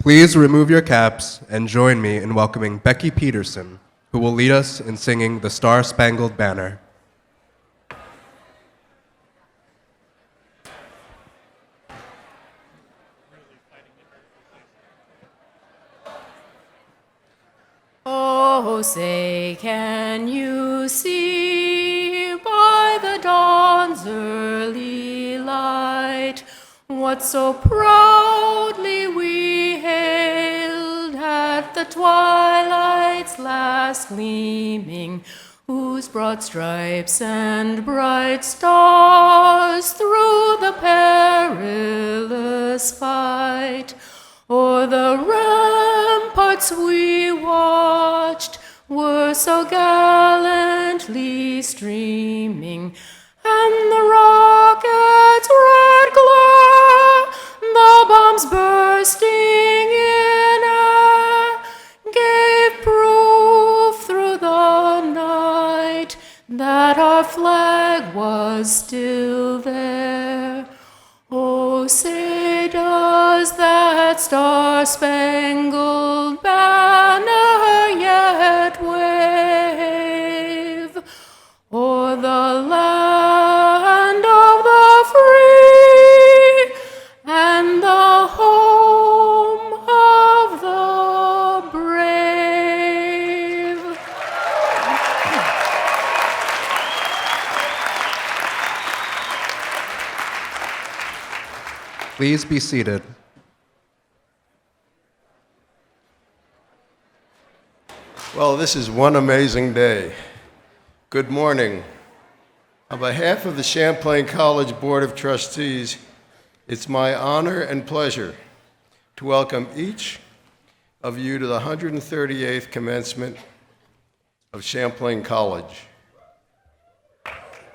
Please remove your caps and join me in welcoming Becky Peterson, who will lead us in singing the Star-Spangled Banner. Oh, say, can you see by the dawn's early light what so proudly we hailed at the twilight's last gleaming, whose broad stripes and bright stars through the perilous fight o'er the ramparts we watched were so gallantly streaming, and the rocket's red glare, the bombs bursting in air, gave proof through the night that our flag was still there. Oh, say, does that star-spangled banner yet wave o'er the land of the free and the home of the brave? Please be seated. Well, this is one amazing day. Good morning. On behalf of the Champlain College Board of Trustees, it's my honor and pleasure to welcome each of you to the 138th commencement of Champlain College.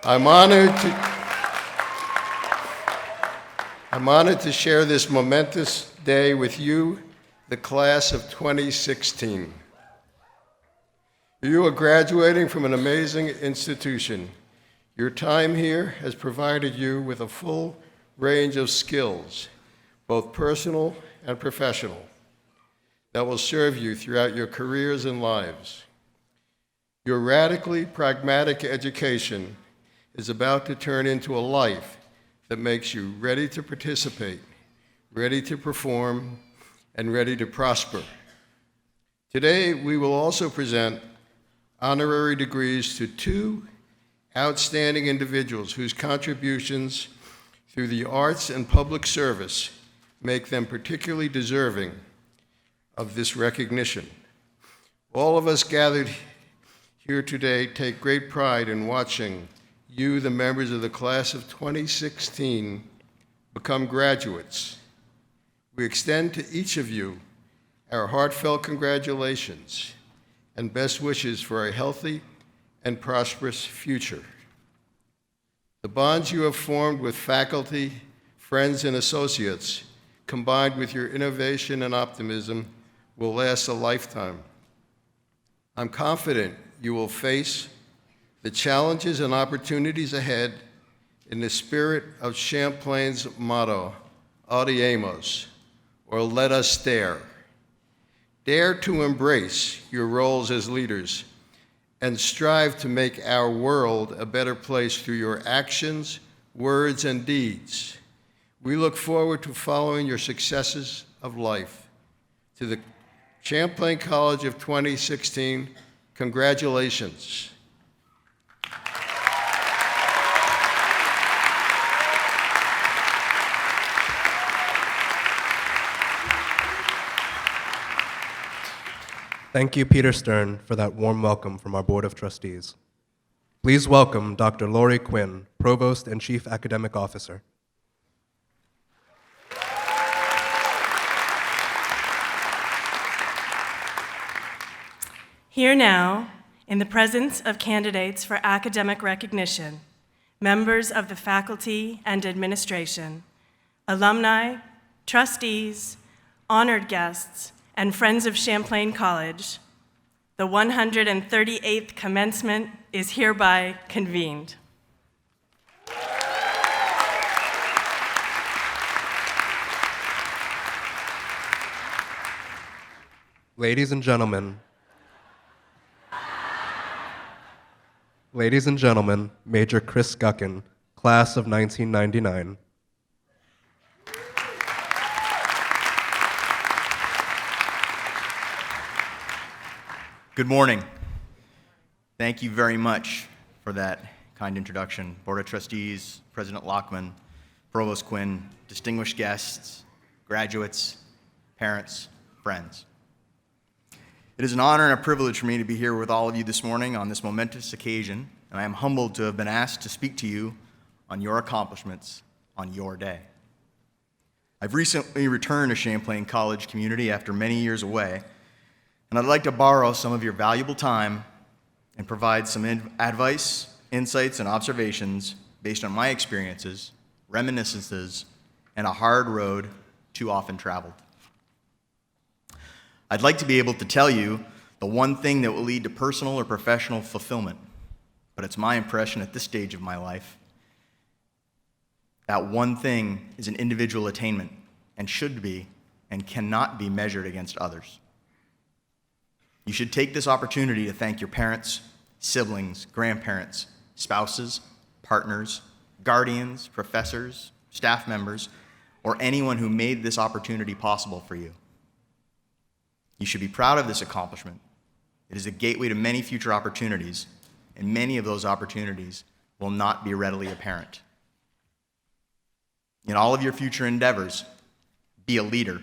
I'm honored to share this momentous day with you, the class of 2016. You are graduating from an amazing institution. Your time here has provided you with a full range of skills, both personal and professional, that will serve you throughout your careers and lives. Your radically pragmatic education is about to turn into a life that makes you ready to participate, ready to perform, and ready to prosper. Today, we will also present honorary degrees to two outstanding individuals whose contributions through the arts and public service make them particularly deserving of this recognition. All of us gathered here today take great pride in watching you, the members of the class of 2016, become graduates. We extend to each of you our heartfelt congratulations and best wishes for a healthy and prosperous future. The bonds you have formed with faculty, friends, and associates, combined with your innovation and optimism, will last a lifetime. I'm confident you will face the challenges and opportunities ahead in the spirit of Champlain's motto, Audiemos, or let us dare. Dare to embrace your roles as leaders and strive to make our world a better place through your actions, words, and deeds. We look forward to following your successes of life. To the Champlain College of 2016, congratulations. Thank you, Peter Stern, for that warm welcome from our Board of Trustees. Please welcome Dr. Lori Quinn, Provost and Chief Academic Officer. Here now, in the presence of candidates for academic recognition, members of the faculty and administration, alumni, trustees, honored guests, and friends of Champlain College, the 138th commencement is hereby convened. Ladies and gentlemen, Major Chris Guckin, class of 1999. Good morning. Thank you very much for that kind introduction. Board of Trustees, President Lockman, Provost Quinn, distinguished guests, graduates, parents, friends. It is an honor and a privilege for me to be here with all of you this morning on this momentous occasion, and I am humbled to have been asked to speak to you on your accomplishments on your day. I've recently returned to Champlain College community after many years away, and I'd like to borrow some of your valuable time and provide some advice, insights, and observations based on my experiences, reminiscences, and a hard road too often traveled. I'd like to be able to tell you the one thing that will lead to personal or professional fulfillment, but it's my impression at this stage of my life that one thing is an individual attainment and should be and cannot be measured against others. You should take this opportunity to thank your parents, siblings, grandparents, spouses, partners, guardians, professors, staff members, or anyone who made this opportunity possible for you. You should be proud of this accomplishment. It is a gateway to many future opportunities, and many of those opportunities will not be readily apparent. In all of your future endeavors, be a leader.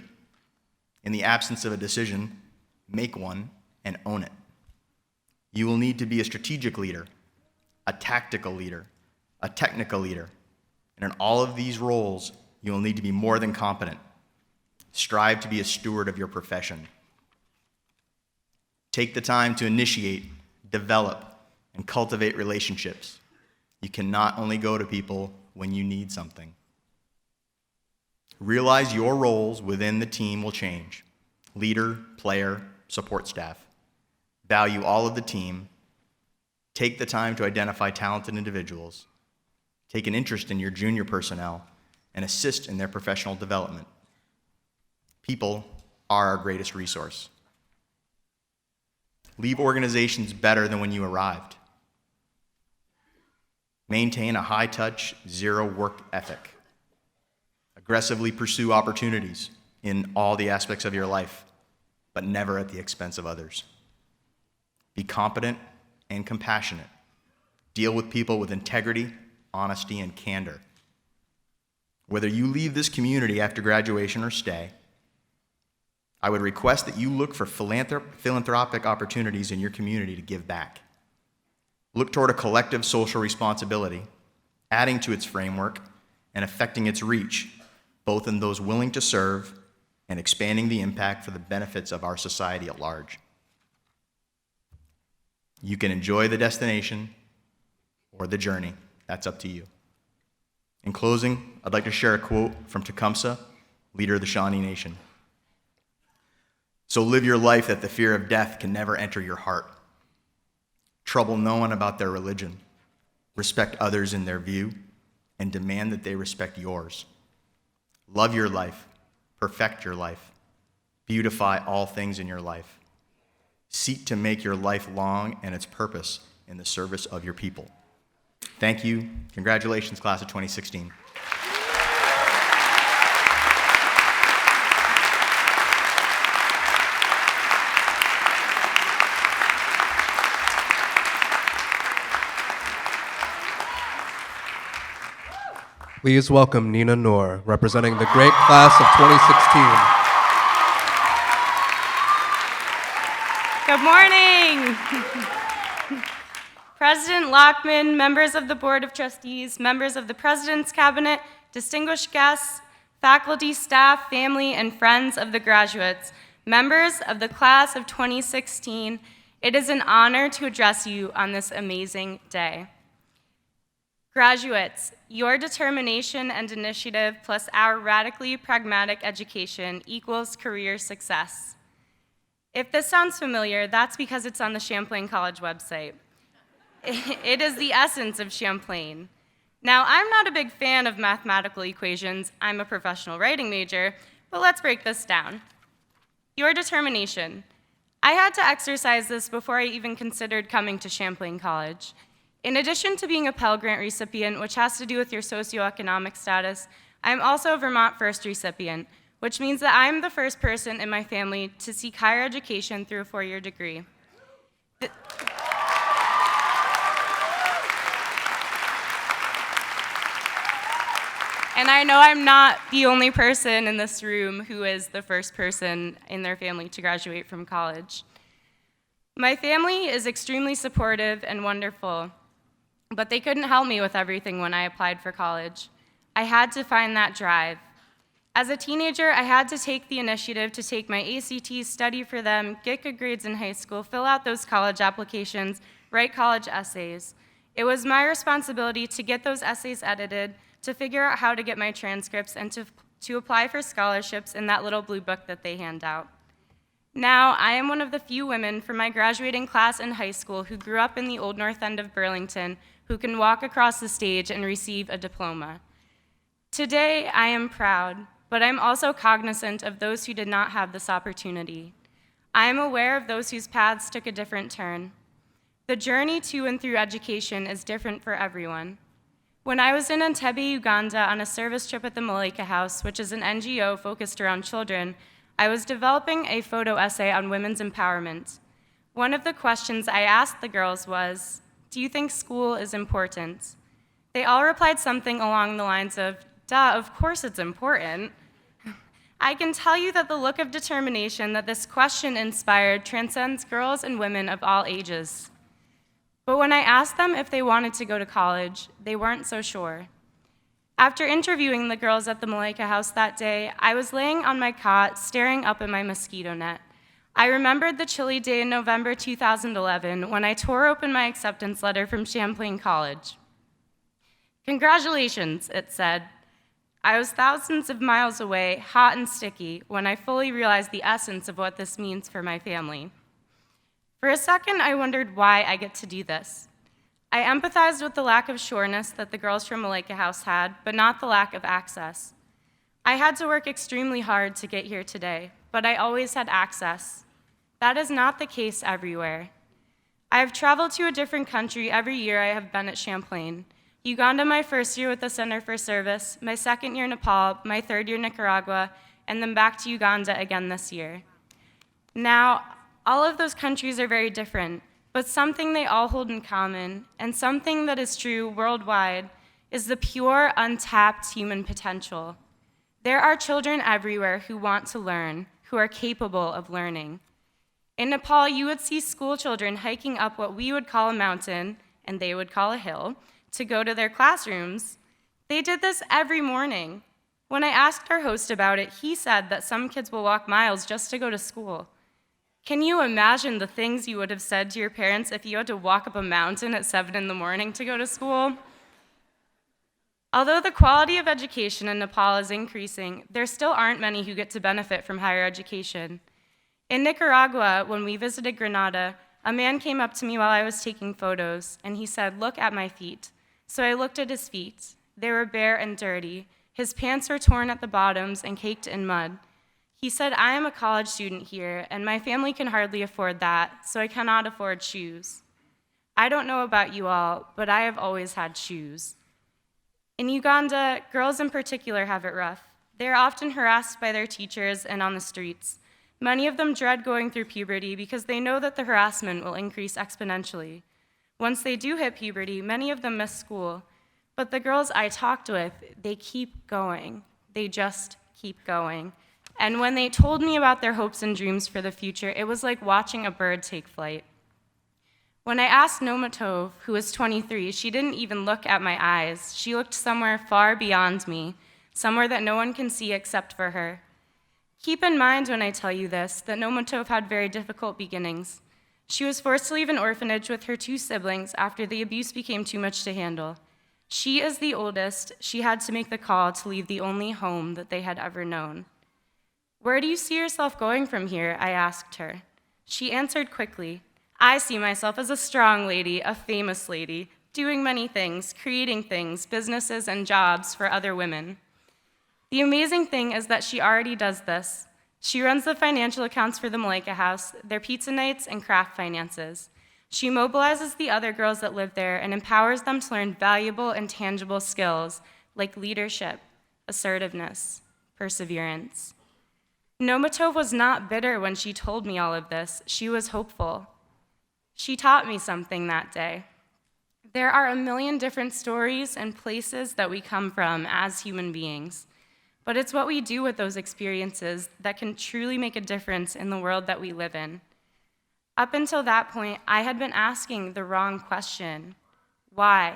In the absence of a decision, make one and own it. You will need to be a strategic leader, a tactical leader, a technical leader, and in all of these roles, you will need to be more than competent. Strive to be a steward of your profession. Take the time to initiate, develop, and cultivate relationships. You can not only go to people when you need something. Realize your roles within the team will change. Leader, player, support staff. Value all of the team. Take the time to identify talented individuals. Take an interest in your junior personnel and assist in their professional development. People are our greatest resource. Leave organizations better than when you arrived. Maintain a high-touch, zero-work ethic. Aggressively pursue opportunities in all the aspects of your life, but never at the expense of others. Be competent and compassionate. Deal with people with integrity, honesty, and candor. Whether you leave this community after graduation or stay, I would request that you look for philanthropic opportunities in your community to give back. Look toward a collective social responsibility, adding to its framework and affecting its reach, both in those willing to serve and expanding the impact for the benefits of our society at large. You can enjoy the destination or the journey. That's up to you. In closing, I'd like to share a quote from Tecumseh, leader of the Shawnee Nation. So live your life that the fear of death can never enter your heart. Trouble no one about their religion. Respect others in their view, and demand that they respect yours. Love your life. Perfect your life. Beautify all things in your life. Seek to make your life long and its purpose in the service of your people. Thank you. Congratulations, class of 2016. Please welcome Nina Noor, representing the great class of 2016. Good morning. President Lockman, members of the Board of Trustees, members of the President's Cabinet, distinguished guests, faculty, staff, family, and friends of the graduates, members of the class of 2016, it is an honor to address you on this amazing day. Graduates, your determination and initiative plus our radically pragmatic education equals career success. If this sounds familiar, that's because it's on the Champlain College website. It is the essence of Champlain. Now, I'm not a big fan of mathematical equations. I'm a professional writing major, but let's break this down. Your determination, I had to exercise this before I even considered coming to Champlain College. In addition to being a Pell Grant recipient, which has to do with your socioeconomic status, I am also a Vermont First recipient, which means that I am the first person in my family to seek higher education through a 4-year degree. And I know I'm not the only person in this room who is the first person in their family to graduate from college. My family is extremely supportive and wonderful, but they couldn't help me with everything when I applied for college. I had to find that drive. As a teenager, I had to take the initiative to take my ACTs, study for them, get good grades in high school, fill out those college applications, write college essays. It was my responsibility to get those essays edited, to figure out how to get my transcripts, and to apply for scholarships in that little blue book that they hand out. Now, I am one of the few women from my graduating class in high school who grew up in the Old North End of Burlington who can walk across the stage and receive a diploma. Today, I am proud, but I'm also cognizant of those who did not have this opportunity. I am aware of those whose paths took a different turn. The journey to and through education is different for everyone. When I was in Entebbe, Uganda on a service trip at the Malaika House, which is an NGO focused around children, I was developing a photo essay on women's empowerment. One of the questions I asked the girls was, "Do you think school is important?" They all replied something along the lines of, "Duh, of course it's important." I can tell you that the look of determination that this question inspired transcends girls and women of all ages. But when I asked them if they wanted to go to college, they weren't so sure. After interviewing the girls at the Malaika House that day, I was laying on my cot, staring up at my mosquito net. I remembered the chilly day in November 2011 when I tore open my acceptance letter from Champlain College. "Congratulations," it said. I was thousands of miles away, hot and sticky, when I fully realized the essence of what this means for my family. For a second, I wondered why I get to do this. I empathized with the lack of sureness that the girls from Malaika House had, but not the lack of access. I had to work extremely hard to get here today, but I always had access. That is not the case everywhere. I have traveled to a different country every year I have been at Champlain. Uganda my first year with the Center for Service, my second year Nepal, my third year Nicaragua, and then back to Uganda again this year. Now, all of those countries are very different, but something they all hold in common, and something that is true worldwide, is the pure, untapped human potential. There are children everywhere who want to learn, who are capable of learning. In Nepal, you would see school children hiking up what we would call a mountain, and they would call a hill, to go to their classrooms. They did this every morning. When I asked our host about it, he said that some kids will walk miles just to go to school. Can you imagine the things you would have said to your parents if you had to walk up a mountain at 7 in the morning to go to school? Although the quality of education in Nepal is increasing, there still aren't many who get to benefit from higher education. In Nicaragua, when we visited Granada, a man came up to me while I was taking photos, and he said, "Look at my feet." So I looked at his feet. They were bare and dirty. His pants were torn at the bottoms and caked in mud. He said, "I am a college student here, and my family can hardly afford that, so I cannot afford shoes." I don't know about you all, but I have always had shoes. In Uganda, girls in particular have it rough. They are often harassed by their teachers and on the streets. Many of them dread going through puberty because they know that the harassment will increase exponentially. Once they do hit puberty, many of them miss school. But the girls I talked with, they keep going. They just keep going. And when they told me about their hopes and dreams for the future, it was like watching a bird take flight. When I asked Nomatov, who was 23, she didn't even look at my eyes. She looked somewhere far beyond me, somewhere that no one can see except for her. Keep in mind when I tell you this, that Nomatov had very difficult beginnings. She was forced to leave an orphanage with her 2 siblings after the abuse became too much to handle. She is the oldest. She had to make the call to leave the only home that they had ever known. "Where do you see yourself going from here?" I asked her. She answered quickly, "I see myself as a strong lady, a famous lady, doing many things, creating things, businesses and jobs for other women." The amazing thing is that she already does this. She runs the financial accounts for the Malika House, their pizza nights, and craft finances. She mobilizes the other girls that live there and empowers them to learn valuable and tangible skills like leadership, assertiveness, perseverance. Nomatov was not bitter when she told me all of this. She was hopeful. She taught me something that day. There are a million different stories and places that we come from as human beings, but it's what we do with those experiences that can truly make a difference in the world that we live in. Up until that point, I had been asking the wrong question: why?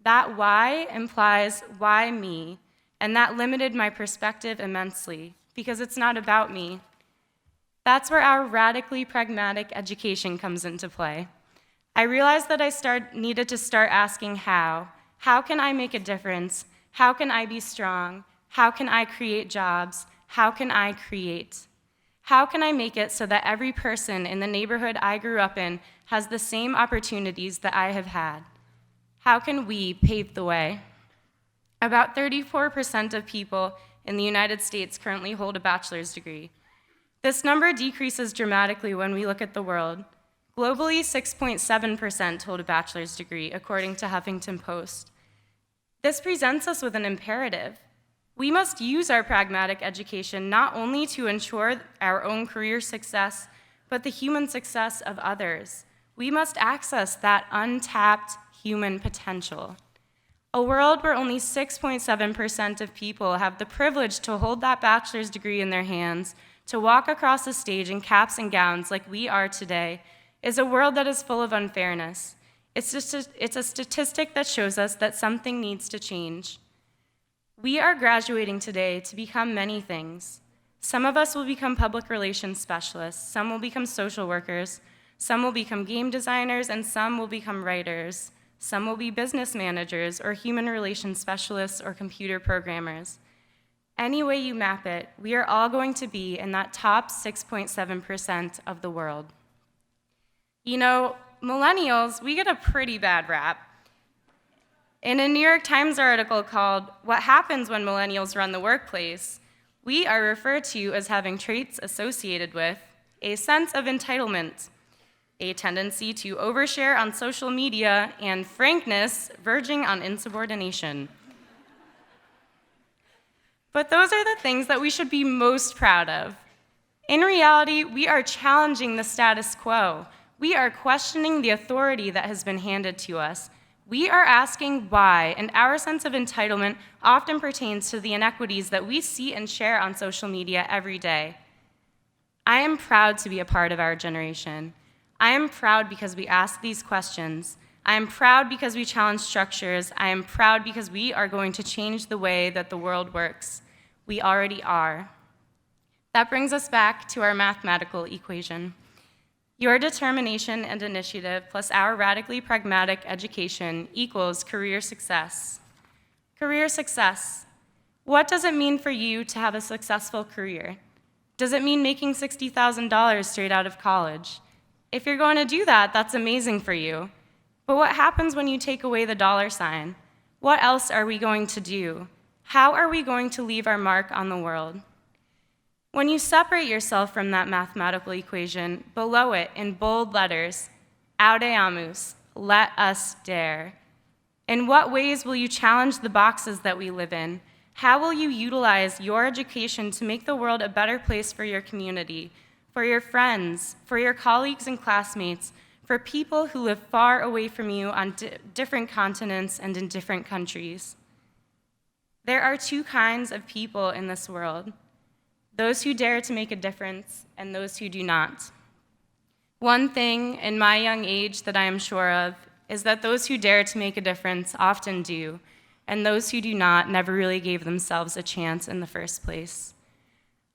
That why implies why me, and that limited my perspective immensely, because it's not about me. That's where our radically pragmatic education comes into play. I realized that I needed to start asking how. How can I make a difference? How can I be strong? How can I create jobs? How can I create? How can I make it so that every person in the neighborhood I grew up in has the same opportunities that I have had? How can we pave the way? About 34% of people in the United States currently hold a bachelor's degree. This number decreases dramatically when we look at the world. Globally, 6.7% hold a bachelor's degree, according to Huffington Post. This presents us with an imperative. We must use our pragmatic education not only to ensure our own career success, but the human success of others. We must access that untapped human potential. A world where only 6.7% of people have the privilege to hold that bachelor's degree in their hands, to walk across the stage in caps and gowns like we are today, is a world that is full of unfairness. It's a statistic that shows us that something needs to change. We are graduating today to become many things. Some of us will become public relations specialists, some will become social workers, some will become game designers, and some will become writers. Some will be business managers or human relations specialists or computer programmers. Any way you map it, we are all going to be in that top 6.7% of the world. You know, millennials, we get a pretty bad rap. In a New York Times article called "What Happens When Millennials Run the Workplace," we are referred to as having traits associated with a sense of entitlement, a tendency to overshare on social media, and frankness verging on insubordination. But those are the things that we should be most proud of. In reality, we are challenging the status quo. We are questioning the authority that has been handed to us. We are asking why, and our sense of entitlement often pertains to the inequities that we see and share on social media every day. I am proud to be a part of our generation. I am proud because we ask these questions. I am proud because we challenge structures. I am proud because we are going to change the way that the world works. We already are. That brings us back to our mathematical equation. Your determination and initiative plus our radically pragmatic education equals career success. Career success. What does it mean for you to have a successful career? Does it mean making $60,000 straight out of college? If you're going to do that, that's amazing for you. But what happens when you take away the dollar sign? What else are we going to do? How are we going to leave our mark on the world? When you separate yourself from that mathematical equation, below it in bold letters, Audeamus, let us dare. In what ways will you challenge the boxes that we live in? How will you utilize your education to make the world a better place for your community, for your friends, for your colleagues and classmates, for people who live far away from you on different continents and in different countries? There are two kinds of people in this world: those who dare to make a difference and those who do not. One thing in my young age that I am sure of is that those who dare to make a difference often do, and those who do not never really gave themselves a chance in the first place.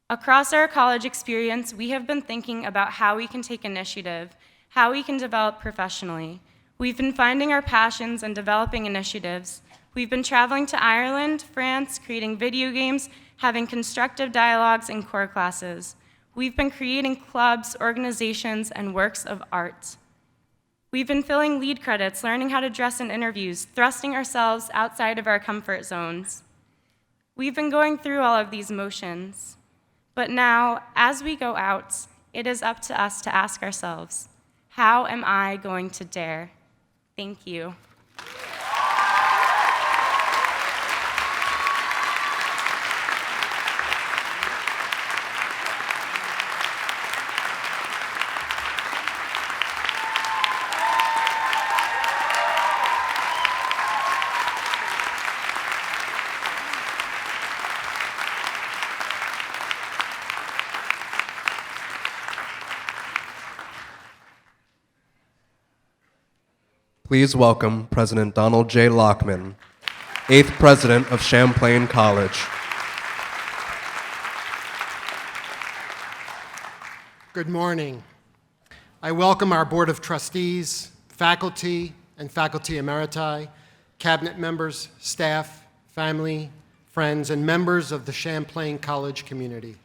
Across our college experience, we have been thinking about how we can take initiative, how we can develop professionally. We've been finding our passions and developing initiatives. We've been traveling to Ireland, France, creating video games, having constructive dialogues in core classes. We've been creating clubs, organizations, and works of art. We've been filling lead credits, learning how to dress in interviews, thrusting ourselves outside of our comfort zones. We've been going through all of these motions. But now, as we go out, it is up to us to ask ourselves, how am I going to dare? Thank you. Please welcome President Donald J. Lockman, 8th President of Champlain College. Good morning. I welcome our Board of Trustees, faculty and faculty emeriti, cabinet members, staff, family, friends, and members of the Champlain College community.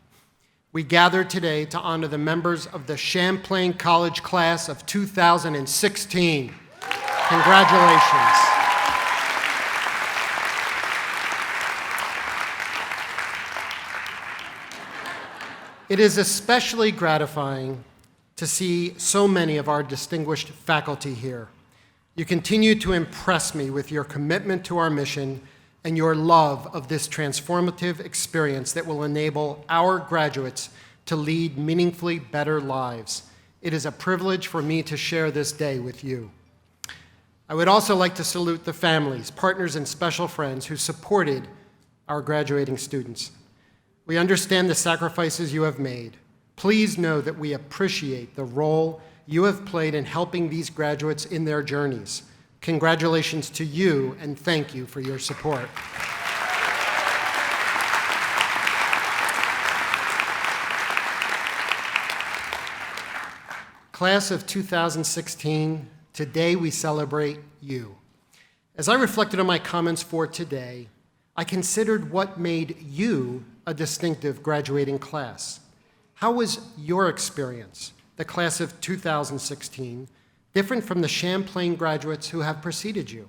We gather today to honor the members of the Champlain College class of 2016. Congratulations. It is especially gratifying to see so many of our distinguished faculty here. You continue to impress me with your commitment to our mission and your love of this transformative experience that will enable our graduates to lead meaningfully better lives. It is a privilege for me to share this day with you. I would also like to salute the families, partners, and special friends who supported our graduating students. We understand the sacrifices you have made. Please know that we appreciate the role you have played in helping these graduates in their journeys. Congratulations to you, and thank you for your support. Class of 2016, today we celebrate you. As I reflected on my comments for today, I considered what made you a distinctive graduating class. How was your experience, the class of 2016, different from the Champlain graduates who have preceded you?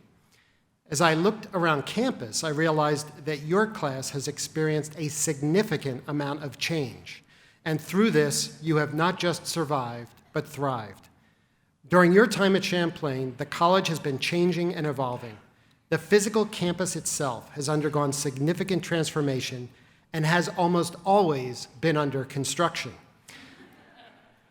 As I looked around campus, I realized that your class has experienced a significant amount of change, and through this, you have not just survived, but thrived. During your time at Champlain, the college has been changing and evolving. The physical campus itself has undergone significant transformation and has almost always been under construction.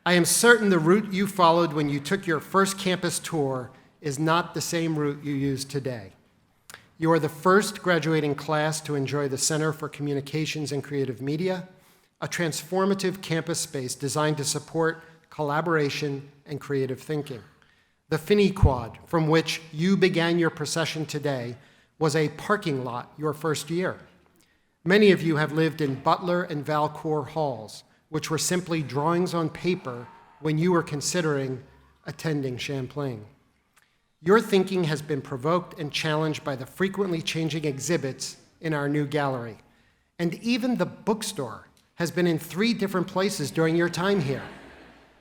I am certain the route you followed when you took your first campus tour is not the same route you use today. You are the first graduating class to enjoy the Center for Communications and Creative Media, a transformative campus space designed to support collaboration and creative thinking. The Finney Quad, from which you began your procession today, was a parking lot your first year. Many of you have lived in Butler and Valcour halls, which were simply drawings on paper when you were considering attending Champlain. Your thinking has been provoked and challenged by the frequently changing exhibits in our new gallery. And even the bookstore has been in 3 different places during your time here: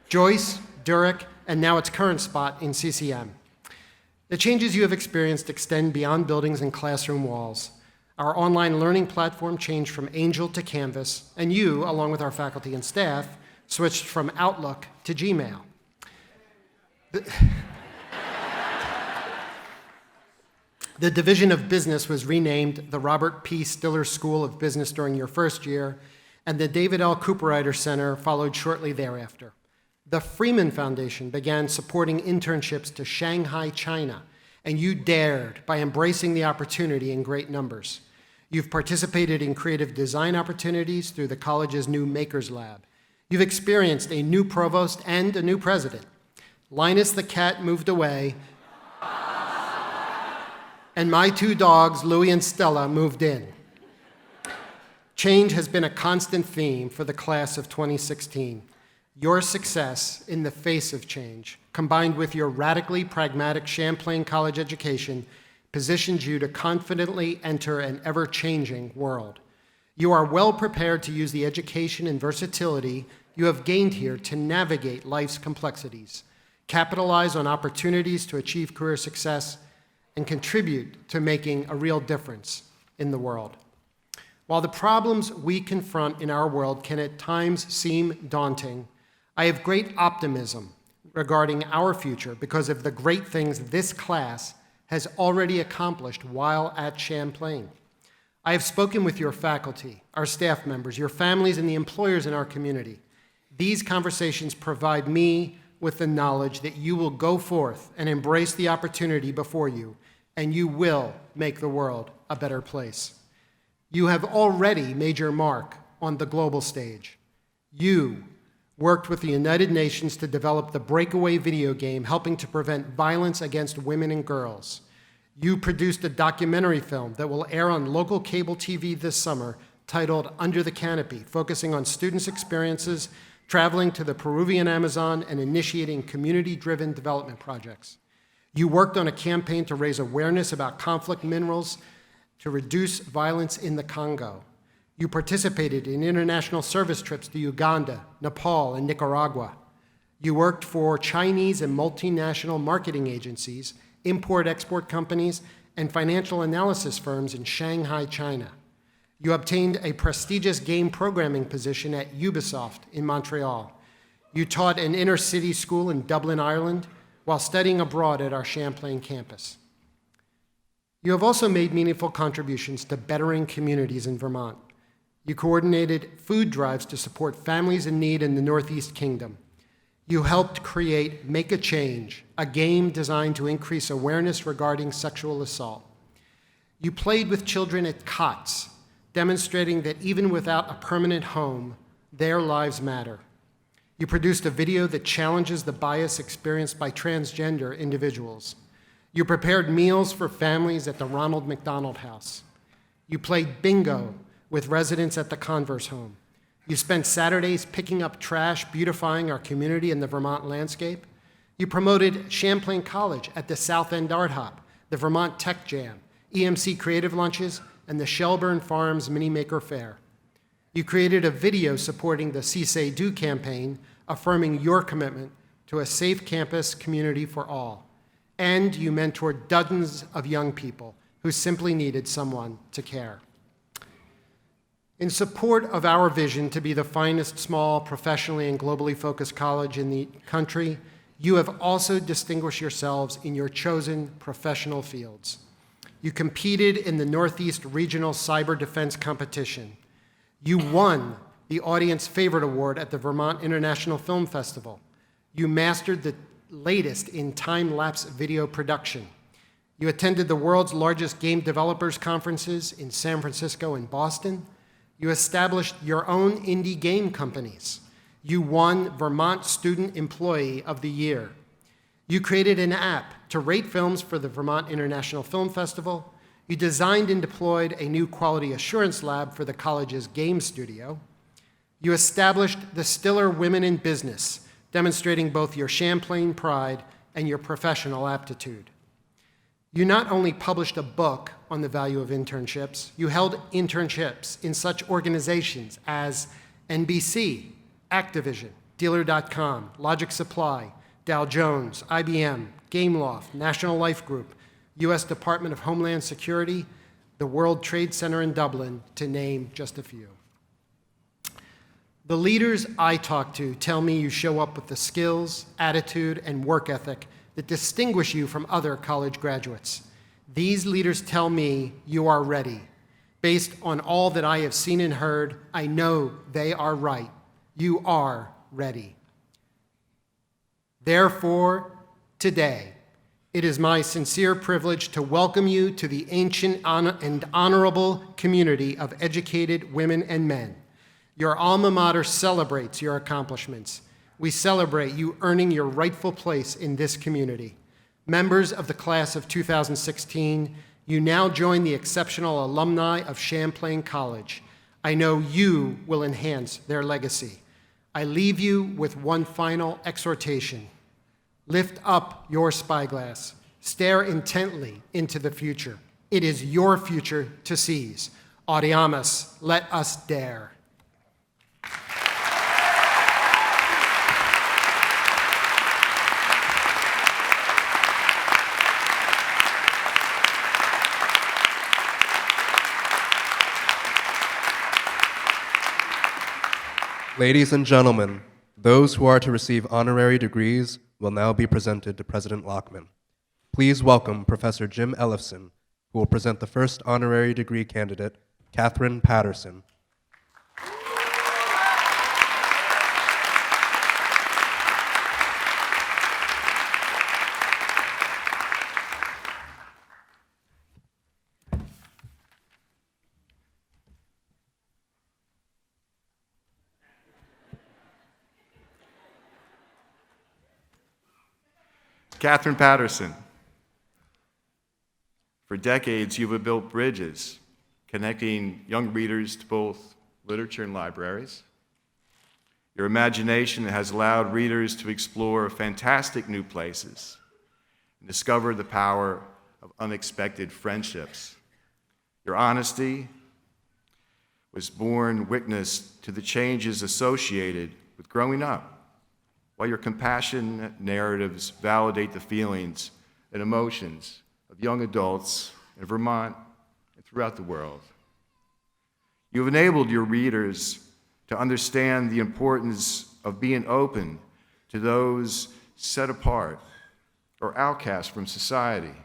Joyce, Durick, and now its current spot in CCM. The changes you have experienced extend beyond buildings and classroom walls. Our online learning platform changed from Angel to Canvas, and you, along with our faculty and staff, switched from Outlook to Gmail. The Division of Business was renamed the Robert P. Stiller School of Business during your first year, and the David L. Cooperrider Center followed shortly thereafter. The Freeman Foundation began supporting internships to Shanghai, China, and you dared by embracing the opportunity in great numbers. You've participated in creative design opportunities through the college's new Makers Lab. You've experienced a new provost and a new president. Linus the cat moved away, and my 2 dogs, Louie and Stella, moved in. Change has been a constant theme for the class of 2016. Your success in the face of change, combined with your radically pragmatic Champlain College education, positions you to confidently enter an ever-changing world. You are well prepared to use the education and versatility you have gained here to navigate life's complexities, capitalize on opportunities to achieve career success, and contribute to making a real difference in the world. While the problems we confront in our world can at times seem daunting, I have great optimism regarding our future because of the great things this class has already accomplished while at Champlain. I have spoken with your faculty, our staff members, your families, and the employers in our community. These conversations provide me with the knowledge that you will go forth and embrace the opportunity before you, and you will make the world a better place. You have already made your mark on the global stage. You worked with the United Nations to develop the breakaway video game helping to prevent violence against women and girls. You produced a documentary film that will air on local cable TV this summer titled Under the Canopy, focusing on students' experiences traveling to the Peruvian Amazon and initiating community-driven development projects. You worked on a campaign to raise awareness about conflict minerals to reduce violence in the Congo. You participated in international service trips to Uganda, Nepal, and Nicaragua. You worked for Chinese and multinational marketing agencies, import-export companies, and financial analysis firms in Shanghai, China. You obtained a prestigious game programming position at Ubisoft in Montreal. You taught an inner-city school in Dublin, Ireland, while studying abroad at our Champlain campus. You have also made meaningful contributions to bettering communities in Vermont. You coordinated food drives to support families in need in the Northeast Kingdom. You helped create Make a Change, a game designed to increase awareness regarding sexual assault. You played with children at COTS, demonstrating that even without a permanent home, their lives matter. You produced a video that challenges the bias experienced by transgender individuals. You prepared meals for families at the Ronald McDonald House. You played bingo with residents at the Converse home. You spent Saturdays picking up trash, beautifying our community and the Vermont landscape. You promoted Champlain College at the South End Art Hop, the Vermont Tech Jam, EMC Creative Lunches, and the Shelburne Farms Mini Maker Fair. You created a video supporting the Si Se Do campaign, affirming your commitment to a safe campus community for all. And you mentored dozens of young people who simply needed someone to care. In support of our vision to be the finest small, professionally and globally focused college in the country, you have also distinguished yourselves in your chosen professional fields. You competed in the Northeast Regional Cyber Defense Competition. You won the Audience Favorite Award at the Vermont International Film Festival. You mastered the latest in time-lapse video production. You attended the world's largest game developers conferences in San Francisco and Boston. You established your own indie game companies. You won Vermont Student Employee of the Year. You created an app to rate films for the Vermont International Film Festival. You designed and deployed a new quality assurance lab for the college's game studio. You established the Stiller Women in Business, demonstrating both your Champlain pride and your professional aptitude. You not only published a book on the value of internships, you held internships in such organizations as NBC, Activision, Dealer.com, Logic Supply, Dow Jones, IBM, Gameloft, National Life Group, U.S. Department of Homeland Security, the World Trade Center in Dublin, to name just a few. The leaders I talk to tell me you show up with the skills, attitude, and work ethic that distinguish you from other college graduates. These leaders tell me you are ready. Based on all that I have seen and heard, I know they are right. You are ready. Therefore, today, it is my sincere privilege to welcome you to the ancient and honorable community of educated women and men. Your alma mater celebrates your accomplishments. We celebrate you earning your rightful place in this community. Members of the class of 2016, you now join the exceptional alumni of Champlain College. I know you will enhance their legacy. I leave you with one final exhortation. Lift up your spyglass. Stare intently into the future. It is your future to seize. Audiamus, let us dare. Ladies and gentlemen, those who are to receive honorary degrees will now be presented to President Lockman. Please welcome Professor Jim Ellefson, who will present the first honorary degree candidate, Catherine Patterson. Catherine Patterson. For decades, you have built bridges connecting young readers to both literature and libraries. Your imagination has allowed readers to explore fantastic new places and discover the power of unexpected friendships. Your honesty was born witness to the changes associated with growing up, while your compassionate narratives validate the feelings and emotions of young adults in Vermont and throughout the world. You have enabled your readers to understand the importance of being open to those set apart or outcast from society,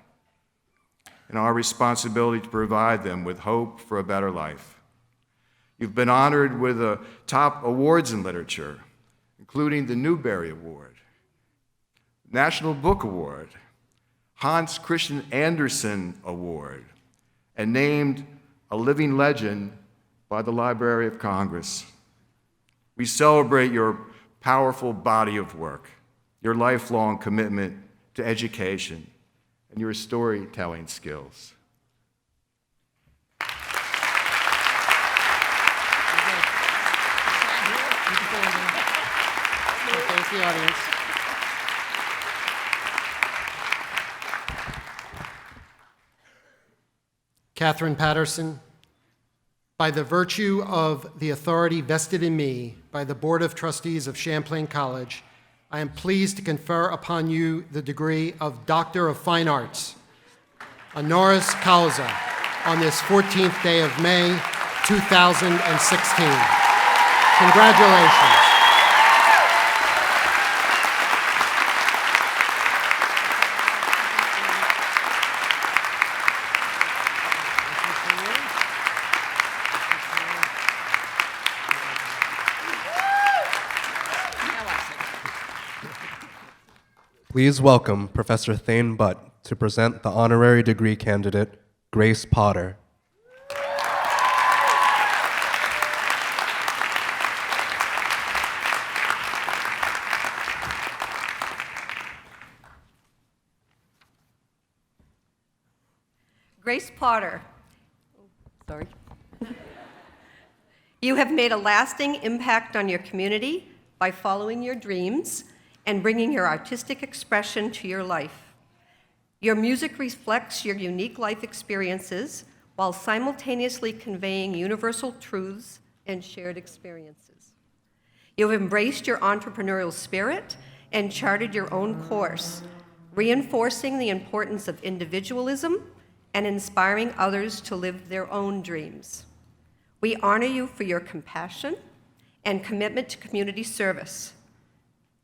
and our responsibility to provide them with hope for a better life. You've been honored with top awards in literature, including the Newbery Award, National Book Award, Hans Christian Andersen Award, and named a living legend by the Library of Congress. We celebrate your powerful body of work, your lifelong commitment to education, and your storytelling skills. Thank the audience. Catherine Patterson, by the virtue of the authority vested in me by the Board of Trustees of Champlain College, I am pleased to confer upon you the degree of Doctor of Fine Arts, honoris causa, on this 14th day of May, 2016. Congratulations. Please welcome Professor Thane Butt to present the honorary degree candidate, Grace Potter. Grace Potter. Sorry. You have made a lasting impact on your community by following your dreams and bringing your artistic expression to your life. Your music reflects your unique life experiences while simultaneously conveying universal truths and shared experiences. You have embraced your entrepreneurial spirit and charted your own course, reinforcing the importance of individualism and inspiring others to live their own dreams. We honor you for your compassion and commitment to community service.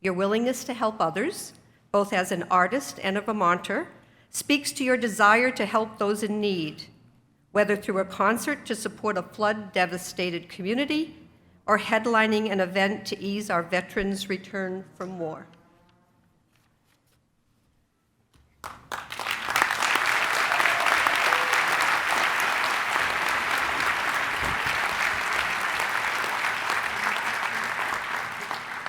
Your willingness to help others, both as an artist and a Vermonter, speaks to your desire to help those in need, whether through a concert to support a flood-devastated community or headlining an event to ease our veterans' return from war.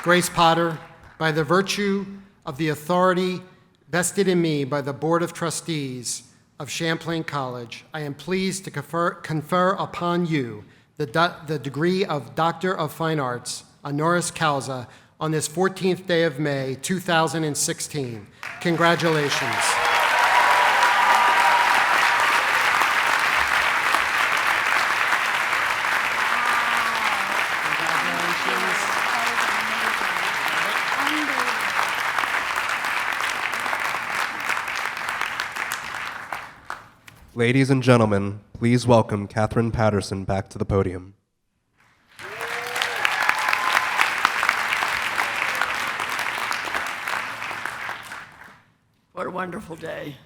Grace Potter, by the virtue of the authority vested in me by the Board of Trustees of Champlain College, I am pleased to confer upon you the degree of Doctor of Fine Arts, honoris causa, on this 14th day of May, 2016. Congratulations. Ladies and gentlemen, please welcome Catherine Patterson back to the podium. What a wonderful day.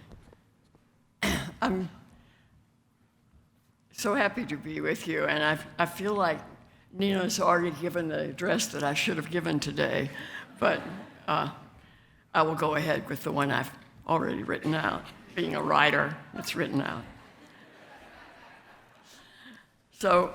I'm so happy to be with you, and I feel like Nina's already given the address that I should have given today, but I will go ahead with the one I've already written out, being a writer, it's written out. So,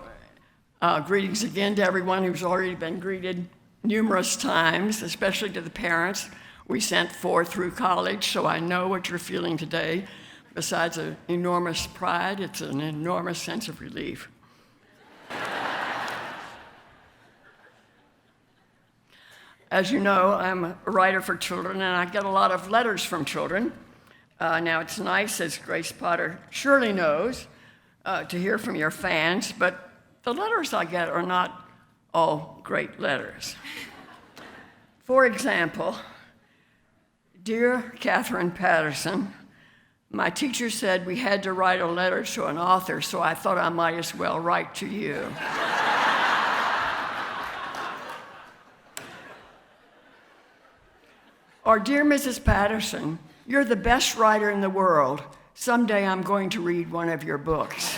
greetings again to everyone who's already been greeted numerous times, especially to the parents we sent forth through college, so I know what you're feeling today. Besides an enormous pride, it's an enormous sense of relief. As you know, I'm a writer for children, and I get a lot of letters from children. Now, it's nice, as Grace Potter surely knows, to hear from your fans, but the letters I get are not all great letters. For example, Dear Catherine Patterson, my teacher said we had to write a letter to an author, so I thought I might as well write to you. Or, Dear Mrs. Patterson, you're the best writer in the world. Someday I'm going to read one of your books.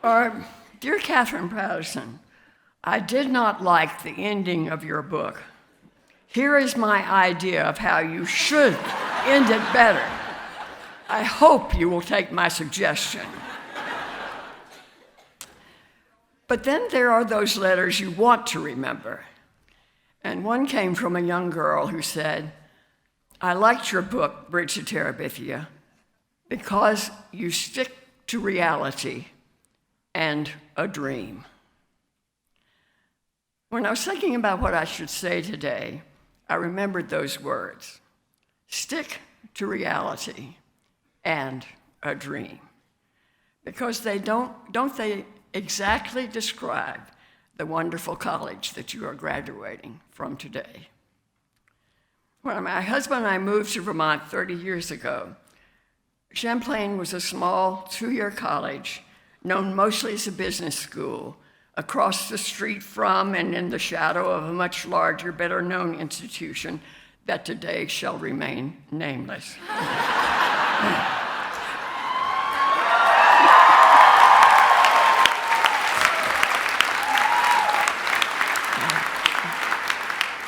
Or, Dear Catherine Patterson, I did not like the ending of your book. Here is my idea of how you should end it better. I hope you will take my suggestion. But then there are those letters you want to remember. And one came from a young girl who said, I liked your book, Bridge to Terabithia, because you stick to reality and a dream. When I was thinking about what I should say today, I remembered those words, stick to reality and a dream. Because they don't they exactly describe the wonderful college that you are graduating from today. When my husband and I moved to Vermont 30 years ago, Champlain was a small two-year college known mostly as a business school, across the street from and in the shadow of a much larger, better-known institution that today shall remain nameless.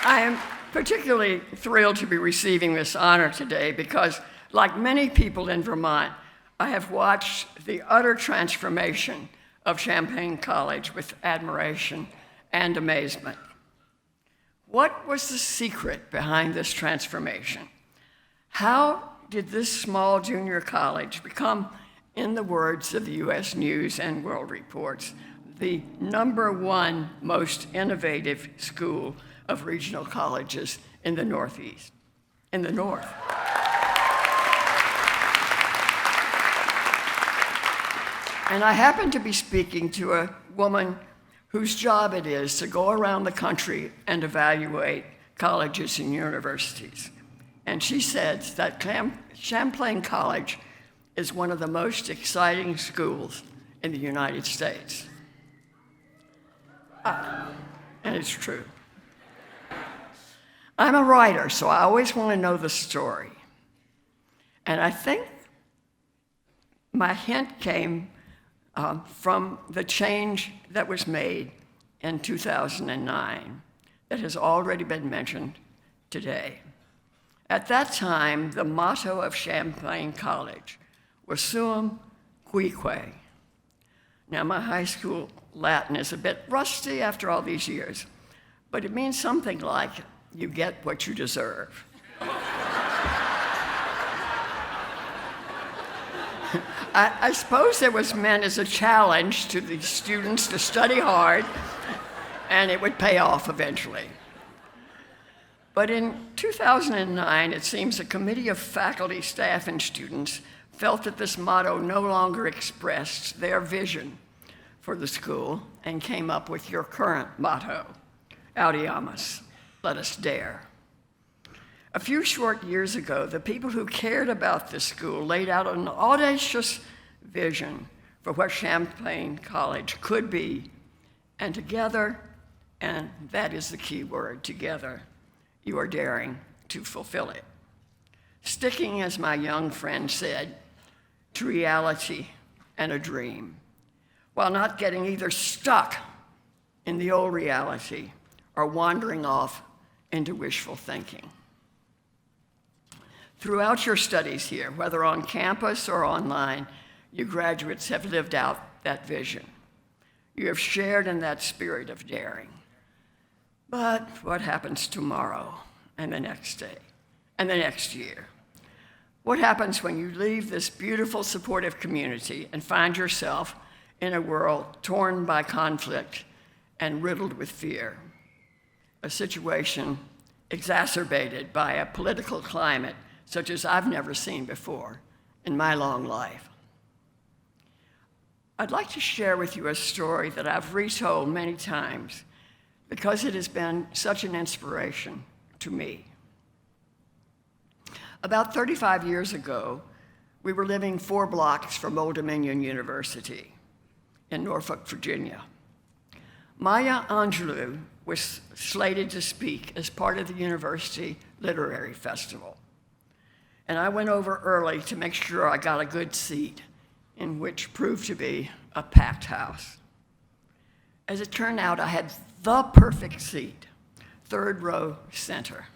I am particularly thrilled to be receiving this honor today because, like many people in Vermont, I have watched the utter transformation of Champlain College with admiration and amazement. What was the secret behind this transformation? How did this small junior college become, in the words of the U.S. News and World Reports, the #1 most innovative school of regional colleges in the Northeast, in the North? And I happen to be speaking to a woman whose job it is to go around the country and evaluate colleges and universities. And she says that Champlain College is one of the most exciting schools in the United States. And it's true. I'm a writer, so I always want to know the story. And I think my hint came from the change that was made in 2009 that has already been mentioned today. At that time, the motto of Champlain College was Suum Cuique. Now, my high school Latin is a bit rusty after all these years, but it means something like, you get what you deserve. I suppose it was meant as a challenge to the students to study hard, and it would pay off eventually. But in 2009, it seems a committee of faculty, staff, and students felt that this motto no longer expressed their vision for the school and came up with your current motto, Audiamus, let us dare. A few short years ago, the people who cared about this school laid out an audacious vision for what Champlain College could be, and together and that is the key word, together, you are daring to fulfill it. Sticking, as my young friend said, to reality and a dream, while not getting either stuck in the old reality or wandering off into wishful thinking. Throughout your studies here, whether on campus or online, you graduates have lived out that vision. You have shared in that spirit of daring. But what happens tomorrow and the next day and the next year? What happens when you leave this beautiful, supportive community and find yourself in a world torn by conflict and riddled with fear? A situation exacerbated by a political climate such as I've never seen before in my long life. I'd like to share with you a story that I've retold many times because it has been such an inspiration to me. About 35 years ago, we were living 4 blocks from Old Dominion University in Norfolk, Virginia. Maya Angelou was slated to speak as part of the University Literary Festival. And I went over early to make sure I got a good seat, in which proved to be a packed house. As it turned out, I had the perfect seat, 3rd row center.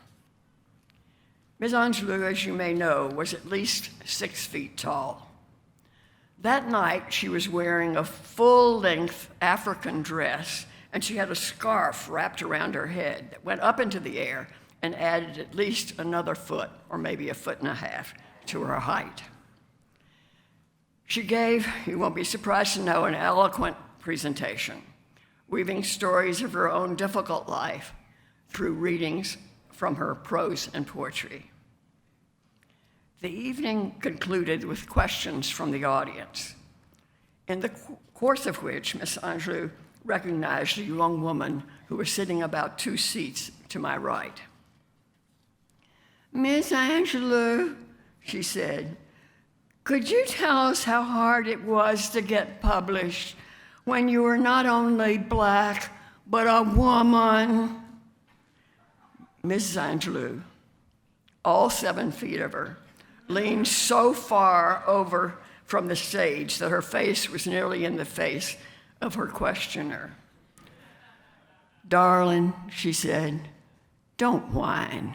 Ms. Angelou, as you may know, was at least 6 feet tall. That night, she was wearing a full-length African dress, and she had a scarf wrapped around her head that went up into the air and added at least another foot, or maybe a foot and a half, to her height. She gave, you won't be surprised to know, an eloquent presentation, weaving stories of her own difficult life through readings from her prose and poetry. The evening concluded with questions from the audience, in the course of which Miss Angelou recognized a young woman who was sitting about 2 seats to my right. "Miss Angelou," she said, "could you tell us how hard it was to get published when you were not only Black, but a woman?" Mrs. Angelou, all 7 feet of her, leaned so far over from the stage that her face was nearly in the face of her questioner. "Darling," she said, "don't whine."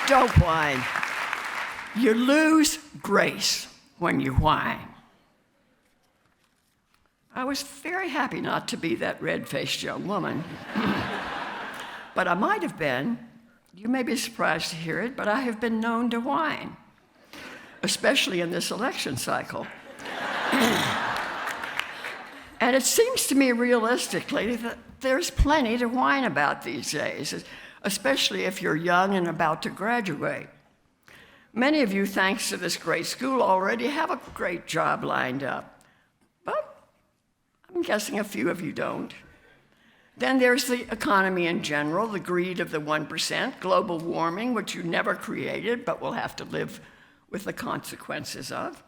Don't whine. You lose grace when you whine. I was very happy not to be that red-faced young woman. But I might have been. You may be surprised to hear it, but I have been known to whine, especially in this election cycle. And it seems to me realistically that there's plenty to whine about these days, especially if you're young and about to graduate. Many of you, thanks to this great school, already have a great job lined up, but I'm guessing a few of you don't. Then there's the economy in general, the greed of the 1%, global warming, which you never created but will have to live with the consequences of.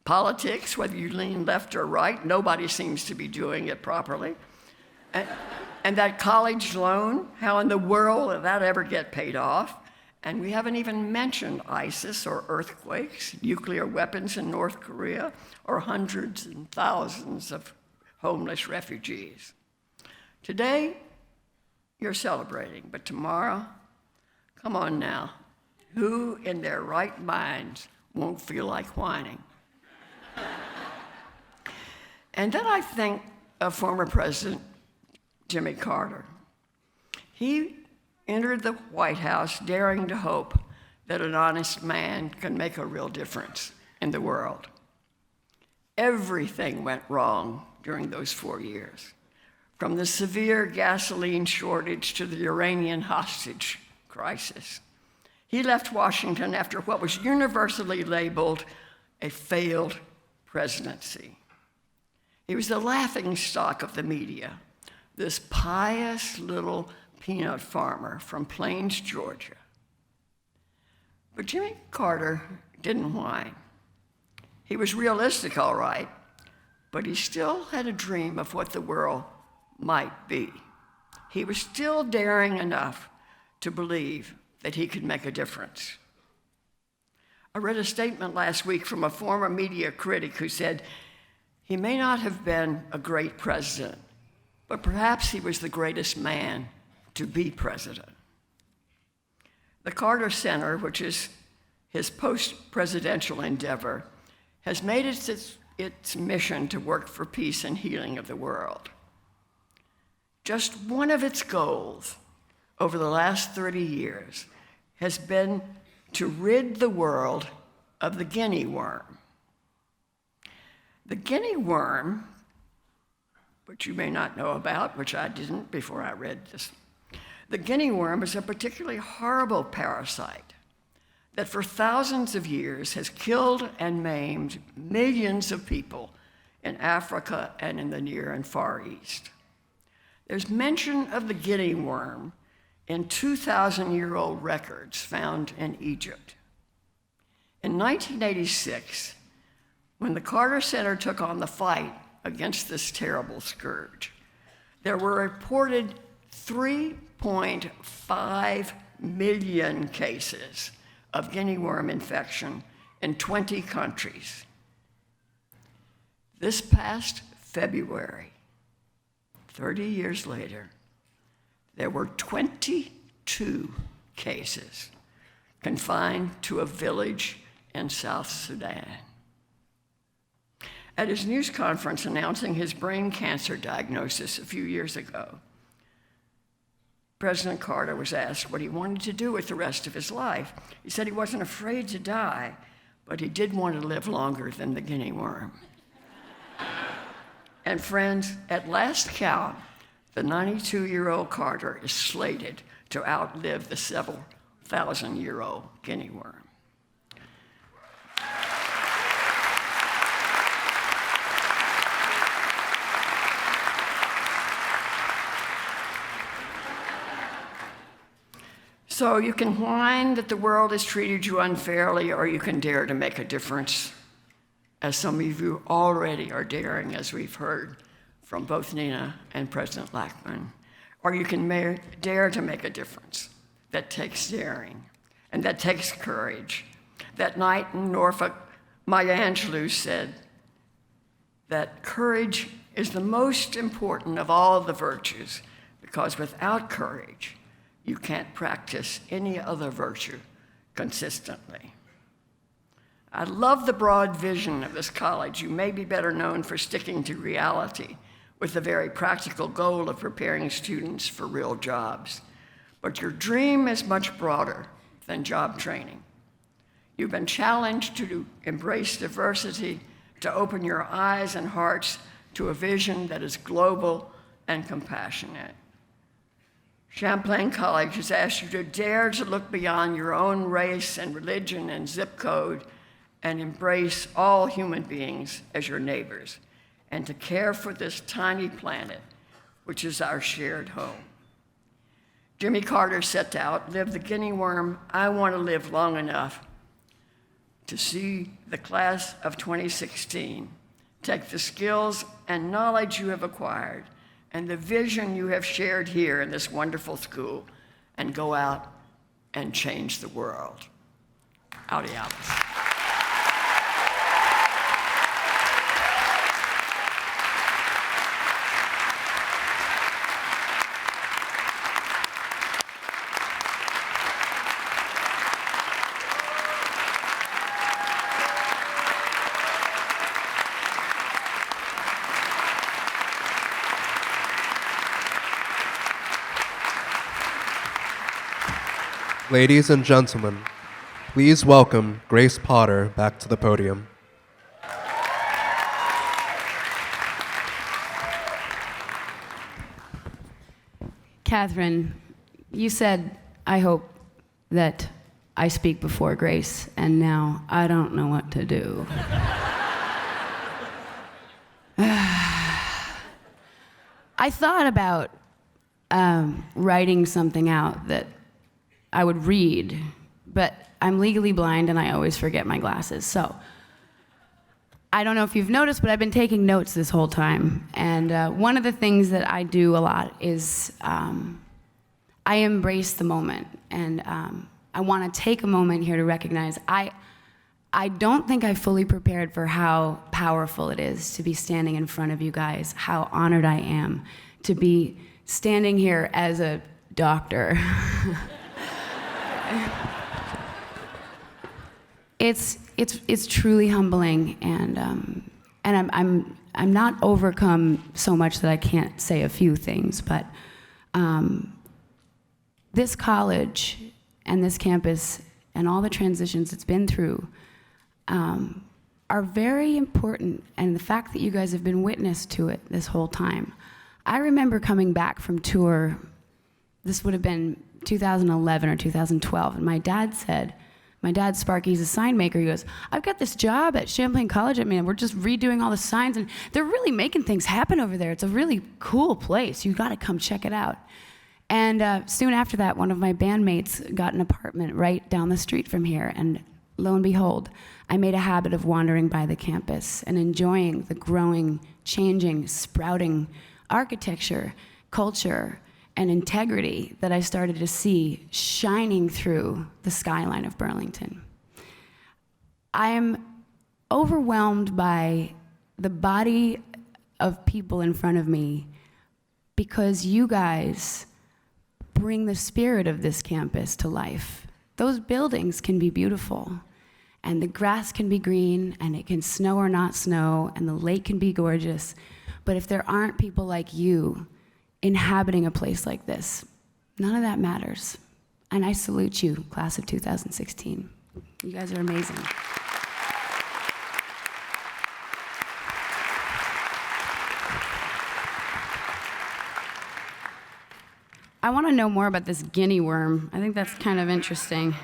Politics, whether you lean left or right, nobody seems to be doing it properly. And that college loan, how in the world will that ever get paid off? And we haven't even mentioned ISIS or earthquakes, nuclear weapons in North Korea, or hundreds and thousands of homeless refugees. Today, you're celebrating, but tomorrow, come on now, who in their right minds won't feel like whining? And then I think of former President Jimmy Carter. He entered the White House daring to hope that an honest man can make a real difference in the world. Everything went wrong during those 4 years, from the severe gasoline shortage to the Iranian hostage crisis. He left Washington after what was universally labeled a failed presidency. He was the laughingstock of the media, this pious little peanut farmer from Plains, Georgia. But Jimmy Carter didn't whine. He was realistic, all right, but he still had a dream of what the world might be. He was still daring enough to believe that he could make a difference. I read a statement last week from a former media critic who said, "He may not have been a great president, but perhaps he was the greatest man to be president." The Carter Center, which is his post-presidential endeavor, has made it its mission to work for peace and healing of the world. Just one of its goals over the last 30 years has been to rid the world of the guinea worm. The guinea worm, which you may not know about, which I didn't before I read this, the guinea worm is a particularly horrible parasite that for thousands of years has killed and maimed millions of people in Africa and in the Near and Far East. There's mention of the guinea worm in 2,000-year-old records found in Egypt. In 1986, when the Carter Center took on the fight against this terrible scourge, there were reported 3.5 million cases of guinea worm infection in 20 countries. This past February, 30 years later, there were 22 cases confined to a village in South Sudan. At his news conference announcing his brain cancer diagnosis a few years ago, President Carter was asked what he wanted to do with the rest of his life. He said he wasn't afraid to die, but he did want to live longer than the guinea worm. And friends, at last count, the 92-year-old Carter is slated to outlive the several thousand-year-old guinea worm. So you can whine that the world has treated you unfairly, or you can dare to make a difference, as some of you already are daring, as we've heard from both Nina and President Lackman. Or you can dare to make a difference. That takes daring, and that takes courage. That night in Norfolk, Maya Angelou said that courage is the most important of all the virtues, because without courage, you can't practice any other virtue consistently. I love the broad vision of this college. You may be better known for sticking to reality with the very practical goal of preparing students for real jobs. But your dream is much broader than job training. You've been challenged to embrace diversity, to open your eyes and hearts to a vision that is global and compassionate. Champlain College has asked you to dare to look beyond your own race and religion and zip code and embrace all human beings as your neighbors, and to care for this tiny planet, which is our shared home. Jimmy Carter set to outlive the guinea worm. I want to live long enough to see the class of 2016 take the skills and knowledge you have acquired and the vision you have shared here in this wonderful school and go out and change the world. Audialis. Ladies and gentlemen, please welcome Grace Potter back to the podium. Catherine, you said, I hope that I speak before Grace, and now I don't know what to do. I thought about writing something out that I would read but I'm legally blind and I always forget my glasses. So I don't know if you've noticed, but I've been taking notes this whole time. And one of the things that I do a lot is I embrace the moment. And I want to take a moment here to recognize I don't think I fully prepared for how powerful it is to be standing in front of you guys, how honored I am to be standing here as a doctor. It's truly humbling, and I'm not overcome so much that I can't say a few things, but this college and this campus and all the transitions it's been through are very important, and the fact that you guys have been witness to it this whole time. I remember coming back from tour, this would have been 2011 or 2012, and my dad, Sparky's a sign maker, he goes, I've got this job at Champlain College, I mean, we're just redoing all the signs, and they're really making things happen over there. It's a really cool place. You gotta come check it out. And soon after that, one of my bandmates got an apartment right down the street from here, and lo and behold, I made a habit of wandering by the campus and enjoying the growing, changing, sprouting architecture, culture, and integrity that I started to see shining through the skyline of Burlington. I am overwhelmed by the body of people in front of me because you guys bring the spirit of this campus to life. Those buildings can be beautiful, and the grass can be green, and it can snow or not snow, and the lake can be gorgeous, but if there aren't people like you inhabiting a place like this, none of that matters. And I salute you, class of 2016. You guys are amazing. I want to know more about this guinea worm. I think that's kind of interesting.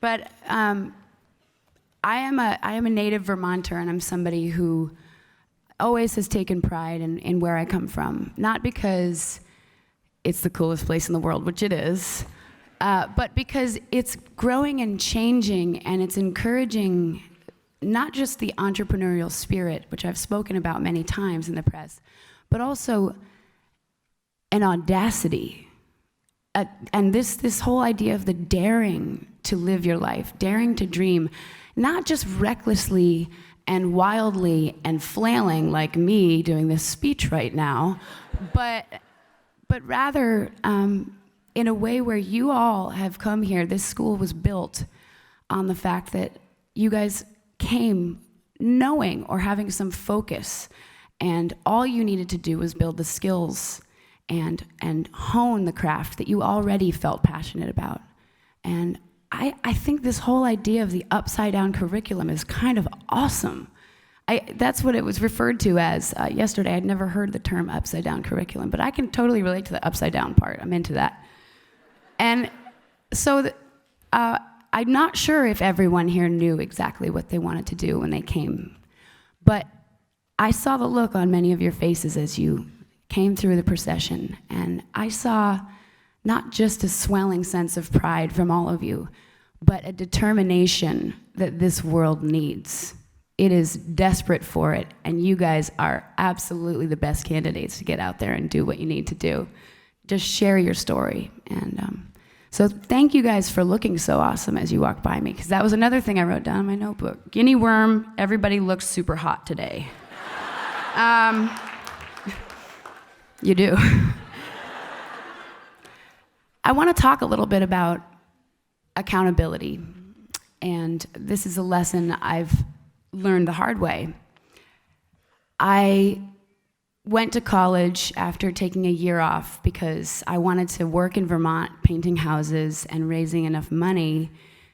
But I am a native Vermonter, and I'm somebody who always has taken pride in where I come from. Not because it's the coolest place in the world, which it is, but because it's growing and changing, and it's encouraging not just the entrepreneurial spirit, which I've spoken about many times in the press, but also an audacity. And this whole idea of the daring to live your life, daring to dream, not just recklessly and wildly and flailing like me doing this speech right now, but rather in a way where you all have come here. This school was built on the fact that you guys came knowing or having some focus, and all you needed to do was build the skills and hone the craft that you already felt passionate about. And I think this whole idea of the upside-down curriculum is kind of awesome. That's what it was referred to as yesterday. I'd never heard the term upside-down curriculum, but I can totally relate to the upside-down part. I'm into that. And so I'm not sure if everyone here knew exactly what they wanted to do when they came, but I saw the look on many of your faces as you came through the procession, and I saw not just a swelling sense of pride from all of you, but a determination that this world needs. It is desperate for it, and you guys are absolutely the best candidates to get out there and do what you need to do. Just share your story. And so thank you guys for looking so awesome as you walked by me, because that was another thing I wrote down in my notebook. Guinea worm, everybody looks super hot today. You do. I want to talk a little bit about accountability, and this is a lesson I've learned the hard way. I went to college after taking a year off because I wanted to work in Vermont painting houses and raising enough money,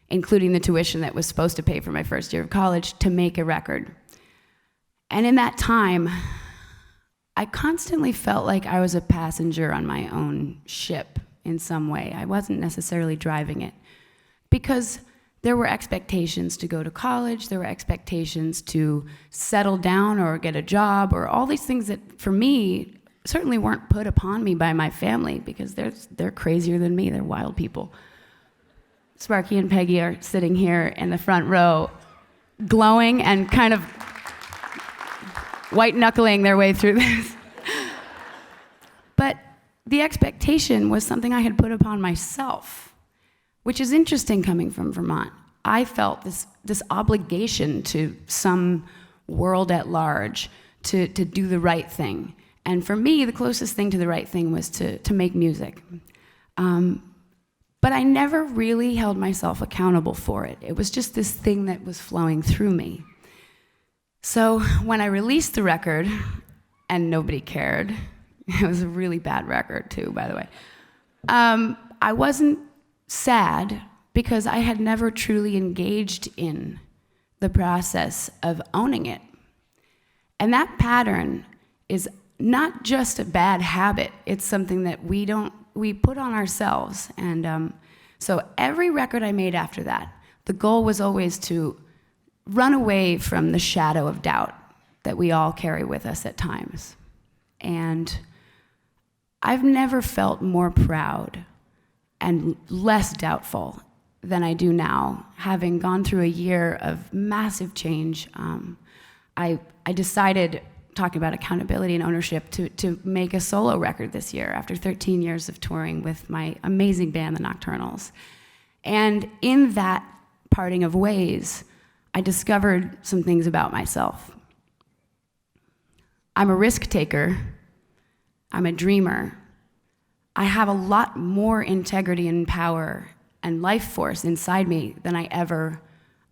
including the tuition that was supposed to pay for my first year of college, to make a record. And in that time, I constantly felt like I was a passenger on my own ship in some way. I wasn't necessarily driving it, because there were expectations to go to college, there were expectations to settle down or get a job, or all these things that, for me, certainly weren't put upon me by my family, because they're crazier than me, they're wild people. Sparky and Peggy are sitting here in the front row, glowing and kind of white-knuckling their way through this. But the expectation was something I had put upon myself, which is interesting coming from Vermont. I felt this obligation to some world at large to do the right thing. And for me, the closest thing to the right thing was to make music. But I never really held myself accountable for it. It was just this thing that was flowing through me. So when I released the record, and nobody cared, it was a really bad record too, by the way, I wasn't sad because I had never truly engaged in the process of owning it. And that pattern is not just a bad habit, it's something that we put on ourselves. And so every record I made after that, the goal was always to run away from the shadow of doubt that we all carry with us at times. And I've never felt more proud and less doubtful than I do now, having gone through a year of massive change. I decided, talking about accountability and ownership, to make a solo record this year after 13 years of touring with my amazing band, the Nocturnals. And in that parting of ways, I discovered some things about myself. I'm a risk taker. I'm a dreamer. I have a lot more integrity and power and life force inside me than I ever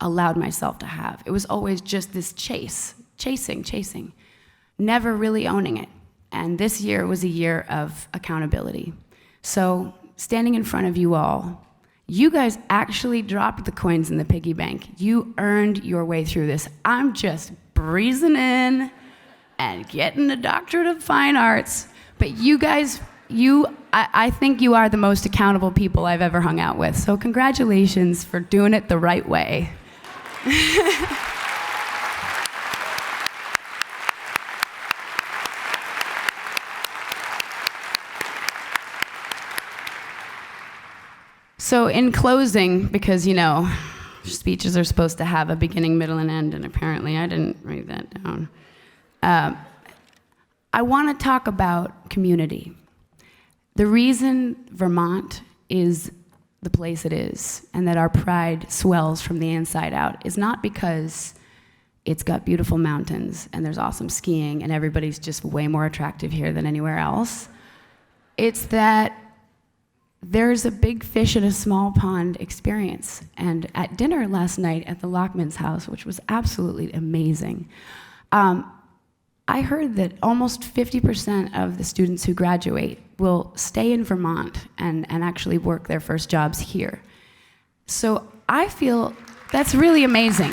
allowed myself to have. It was always just this chasing, never really owning it. And this year was a year of accountability. So standing in front of you all, you guys actually dropped the coins in the piggy bank. You earned your way through this. I'm just breezing in and getting a doctorate of fine arts. But you guys, I think you are the most accountable people I've ever hung out with. So congratulations for doing it the right way. So in closing, because, speeches are supposed to have a beginning, middle, and end, and apparently I didn't write that down. I want to talk about community. The reason Vermont is the place it is, and that our pride swells from the inside out, is not because it's got beautiful mountains, and there's awesome skiing, and everybody's just way more attractive here than anywhere else. It's that there's a big fish in a small pond experience. And at dinner last night at the Lockman's house, which was absolutely amazing, I heard that almost 50% of the students who graduate will stay in Vermont and actually work their first jobs here. So I feel that's really amazing.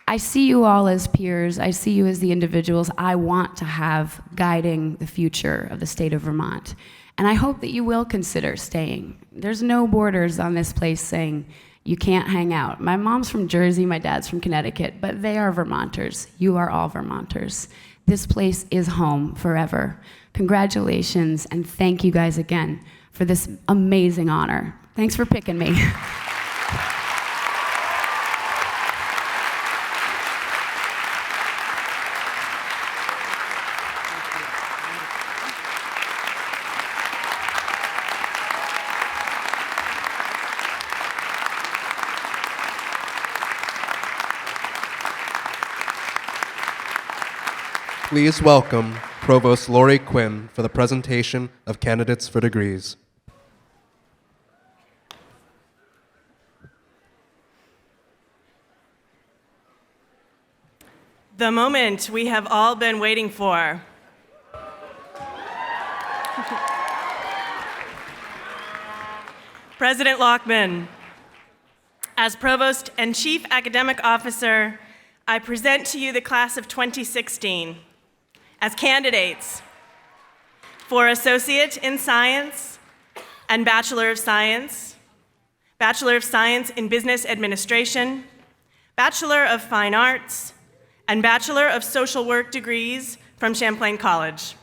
I see you all as peers. I see you as the individuals I want to have guiding the future of the state of Vermont. And I hope that you will consider staying. There's no borders on this place saying you can't hang out. My mom's from Jersey, my dad's from Connecticut, but they are Vermonters. You are all Vermonters. This place is home forever. Congratulations, and thank you guys again for this amazing honor. Thanks for picking me. Please welcome Provost Lori Quinn for the presentation of candidates for degrees. The moment we have all been waiting for. President Lockman, as Provost and Chief Academic Officer, I present to you the class of 2016 as candidates for Associate in Science and Bachelor of Science in Business Administration, Bachelor of Fine Arts, and Bachelor of Social Work degrees from Champlain College.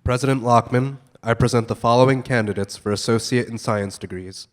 President Lockman, I present the following candidates for Associate in Science degrees.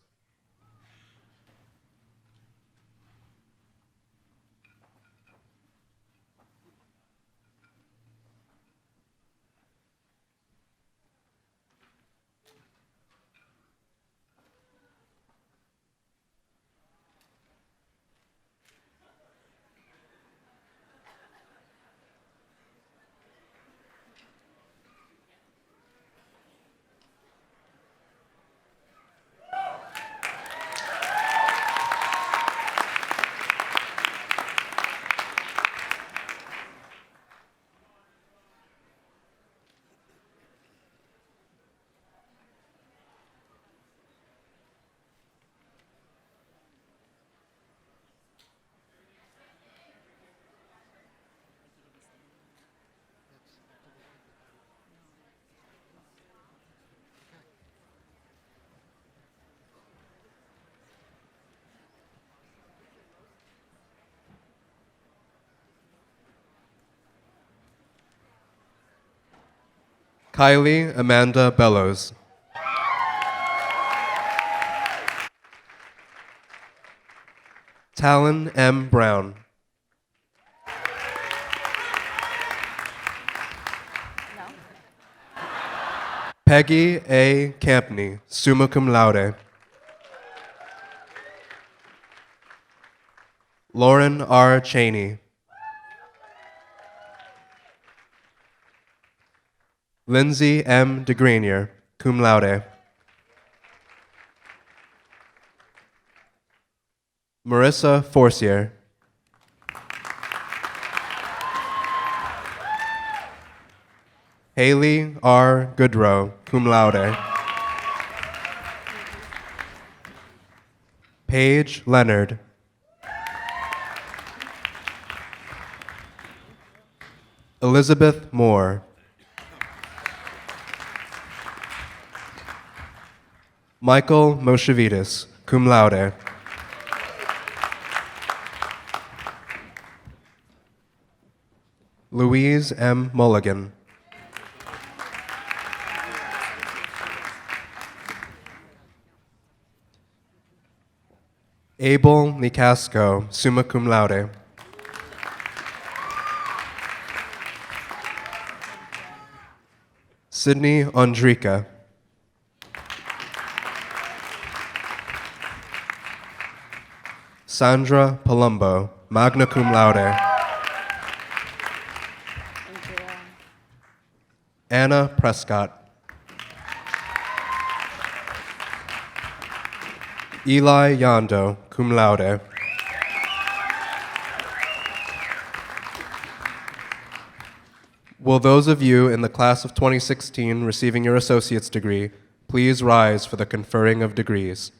Kylie Amanda Bellows. Talon M. Brown. Peggy A. Campney, summa cum laude. Lauren R. Cheney. Lindsay M. DeGrenier, cum laude. Marissa Forcier. Haley R. Goodrow, cum laude. Paige Leonard. Elizabeth Moore. Michael Moshevitis, cum laude. Louise M. Mulligan. Abel Nicasco, summa cum laude. Sydney Ondrika. Sandra Palumbo, magna cum laude. Anna Prescott. Eli Yondo, cum laude. Will those of you in the class of 2016 receiving your associate's degree please rise for the conferring of degrees?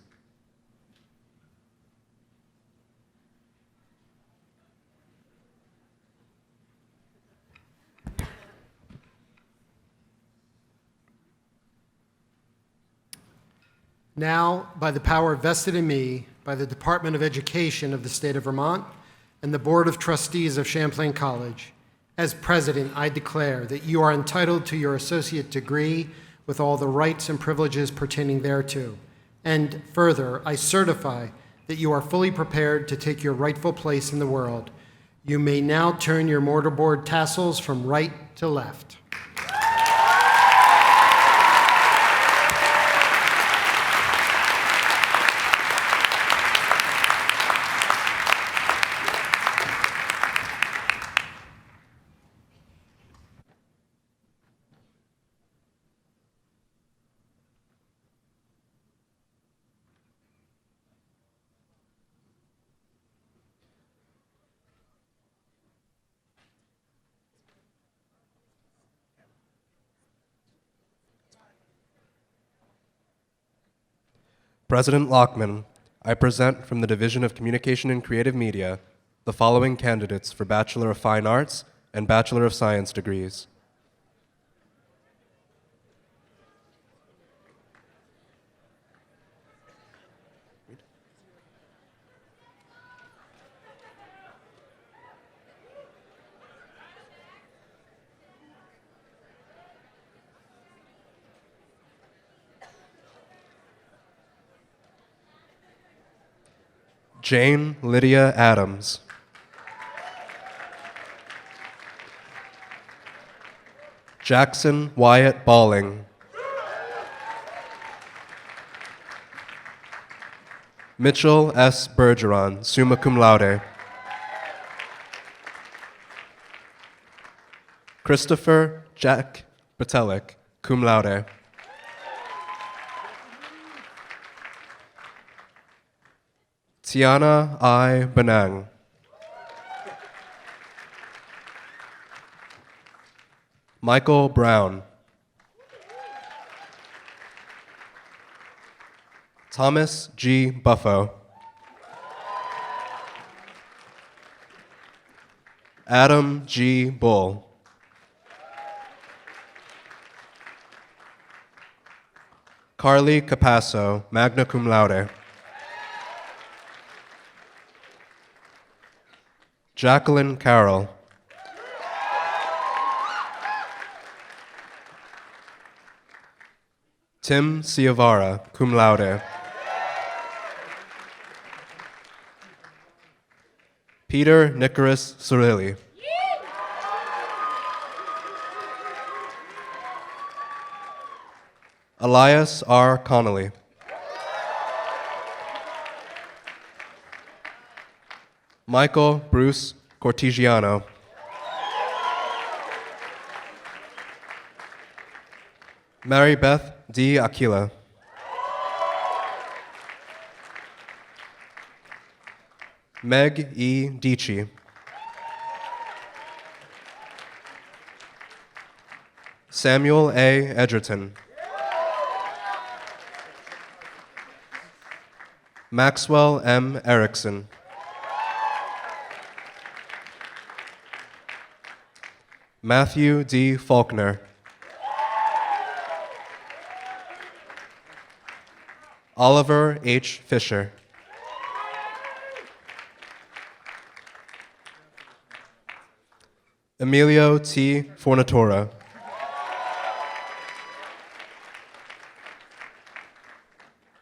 Now, by the power vested in me by the Department of Education of the State of Vermont and the Board of Trustees of Champlain College, as president, I declare that you are entitled to your associate degree with all the rights and privileges pertaining thereto. And further, I certify that you are fully prepared to take your rightful place in the world. You may now turn your mortarboard tassels from right to left. President Lockman, I present from the Division of Communication and Creative Media the following candidates for Bachelor of Fine Arts and Bachelor of Science degrees. Jane Lydia Adams. Jackson Wyatt Balling. Mitchell S. Bergeron, summa cum laude. Christopher Jack Batelek, cum laude. Tiana I. Benang. Michael Brown. Thomas G. Buffo. Adam G. Bull. Carly Capasso, magna cum laude. Jacqueline Carroll. Tim Ciavara, cum laude. Peter Nicholas Cirilli. Elias R. Connolly. Michael Bruce Cortigiano. Mary Beth D. Aquila. Meg E. Dici. Samuel A. Edgerton. Maxwell M. Erickson. Matthew D. Faulkner. Oliver H. Fisher. Emilio T. Fornatora.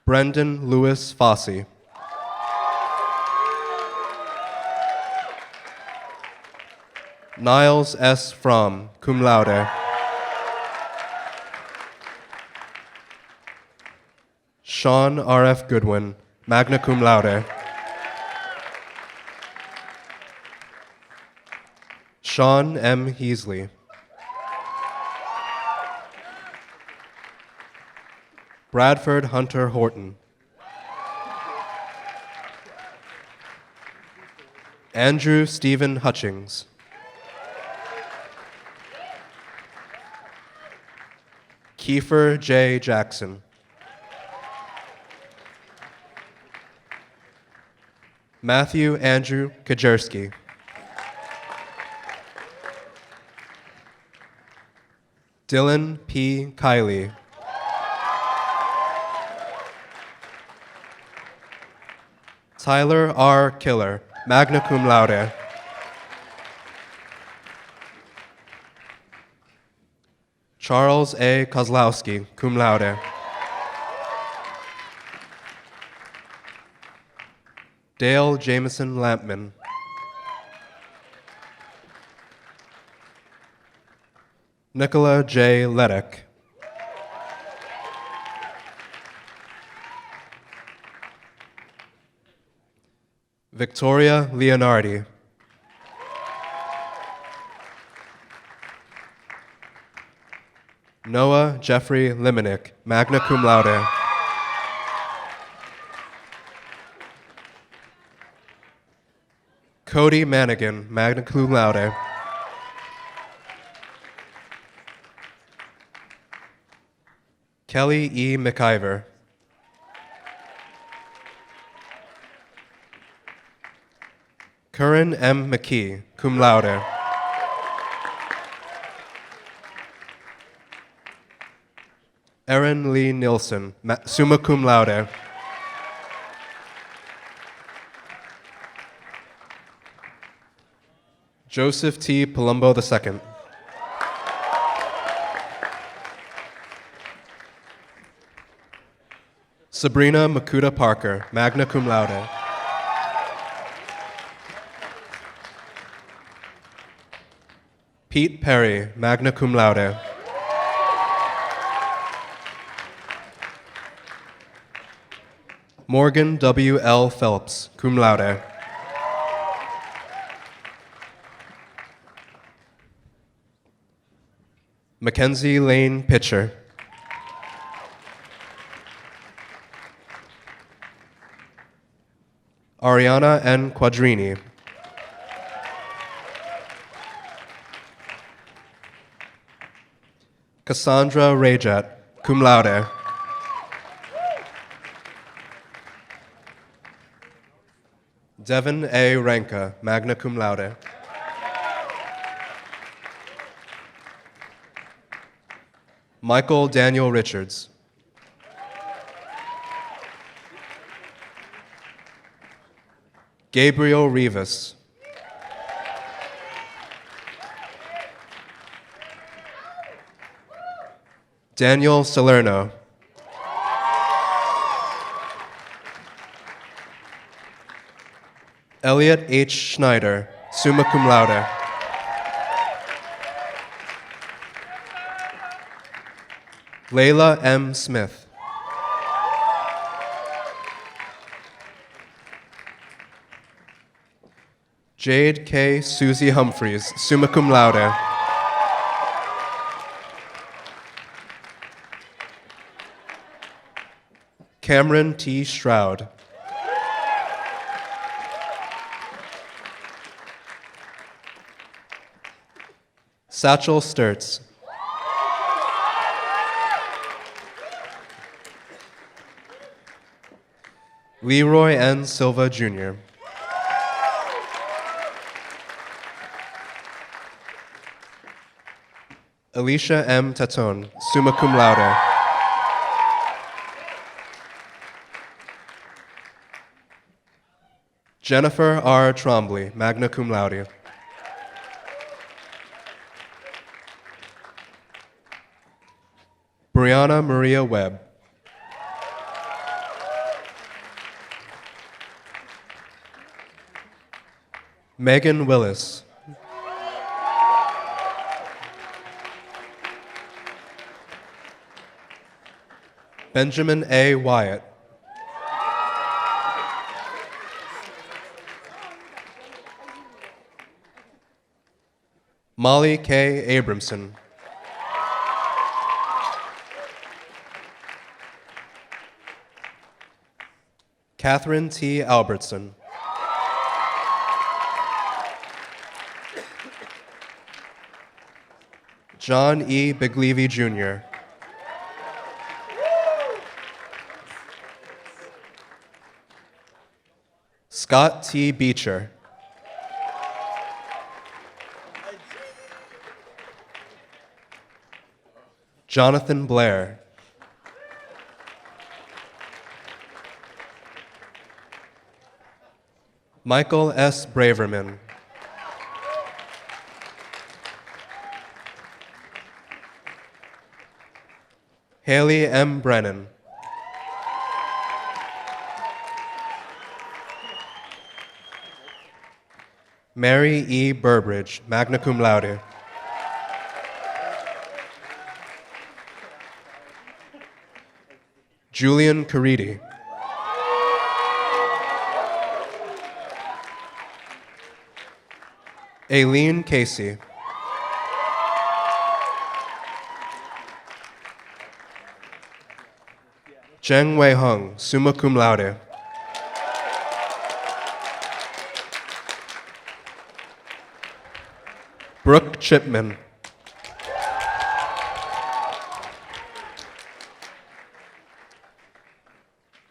Brendan Lewis Fossey. Niles S. Fromm, cum laude. Sean R.F. Goodwin, magna cum laude. Sean M. Heasley. Bradford Hunter Horton. Andrew Stephen Hutchings. Kiefer J. Jackson. Matthew Andrew Kajerski. Dylan P. Kiley. Tyler R. Killer, magna cum laude. Charles A. Kozlowski, cum laude. Dale Jameson Lampman. Nicola J. Ledek. Victoria Leonardi. Noah Jeffrey Limenick, magna cum laude. Cody Manigan, magna cum laude. Kelly E. McIver. Curran M. McKee, cum laude. Erin Lee Nilsson, summa cum laude. Joseph T. Palumbo II. Sabrina Makuta Parker, magna cum laude. Pete Perry, magna cum laude. Morgan W. L. Phelps, cum laude. Mackenzie Lane Pitcher. Ariana N. Quadrini. Cassandra Rayjet, cum laude. Devin A. Ranka, magna cum laude. Michael Daniel Richards. Gabriel Rivas. Daniel Salerno. Elliot H. Schneider, summa cum laude. Layla M. Smith. Jade K. Susie Humphreys, summa cum laude. Cameron T. Stroud. Satchel Sturts. Leroy N. Silva, Jr. Alicia M. Taton, summa cum laude. Jennifer R. Trombley, magna cum laude. Brianna Maria Webb. Megan Willis. Benjamin A. Wyatt. Molly K. Abramson. Catherine T. Albertson. John E. Biglievi, Jr. Scott T. Beecher. Jonathan Blair. Michael S. Braverman. Haley M. Brennan. Mary E. Burbridge, magna cum laude. Julian Caridi. Aileen Casey. Zheng Wei Hung, summa cum laude. Brooke Chipman.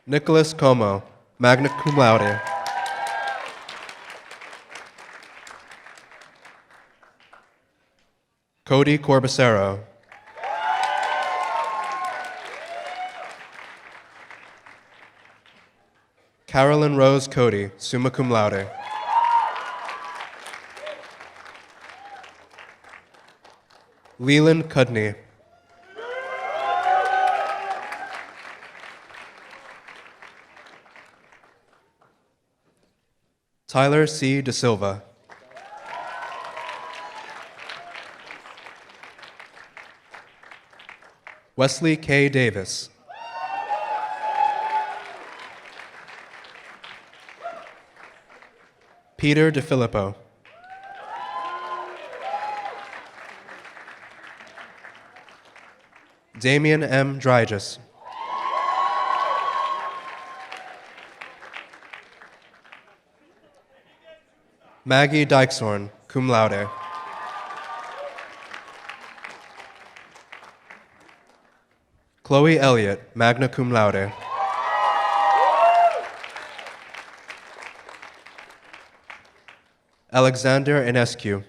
Nicholas Como, magna cum laude. Cody Corbacero. Carolyn Rose Cody, summa cum laude. Leland Cudney. Tyler C. De Silva. Wesley K. Davis. Peter DeFilippo. Damian M. Drygus. Maggie Dykeshorn, cum laude. Chloe Elliott, magna cum laude. Alexander Enescu.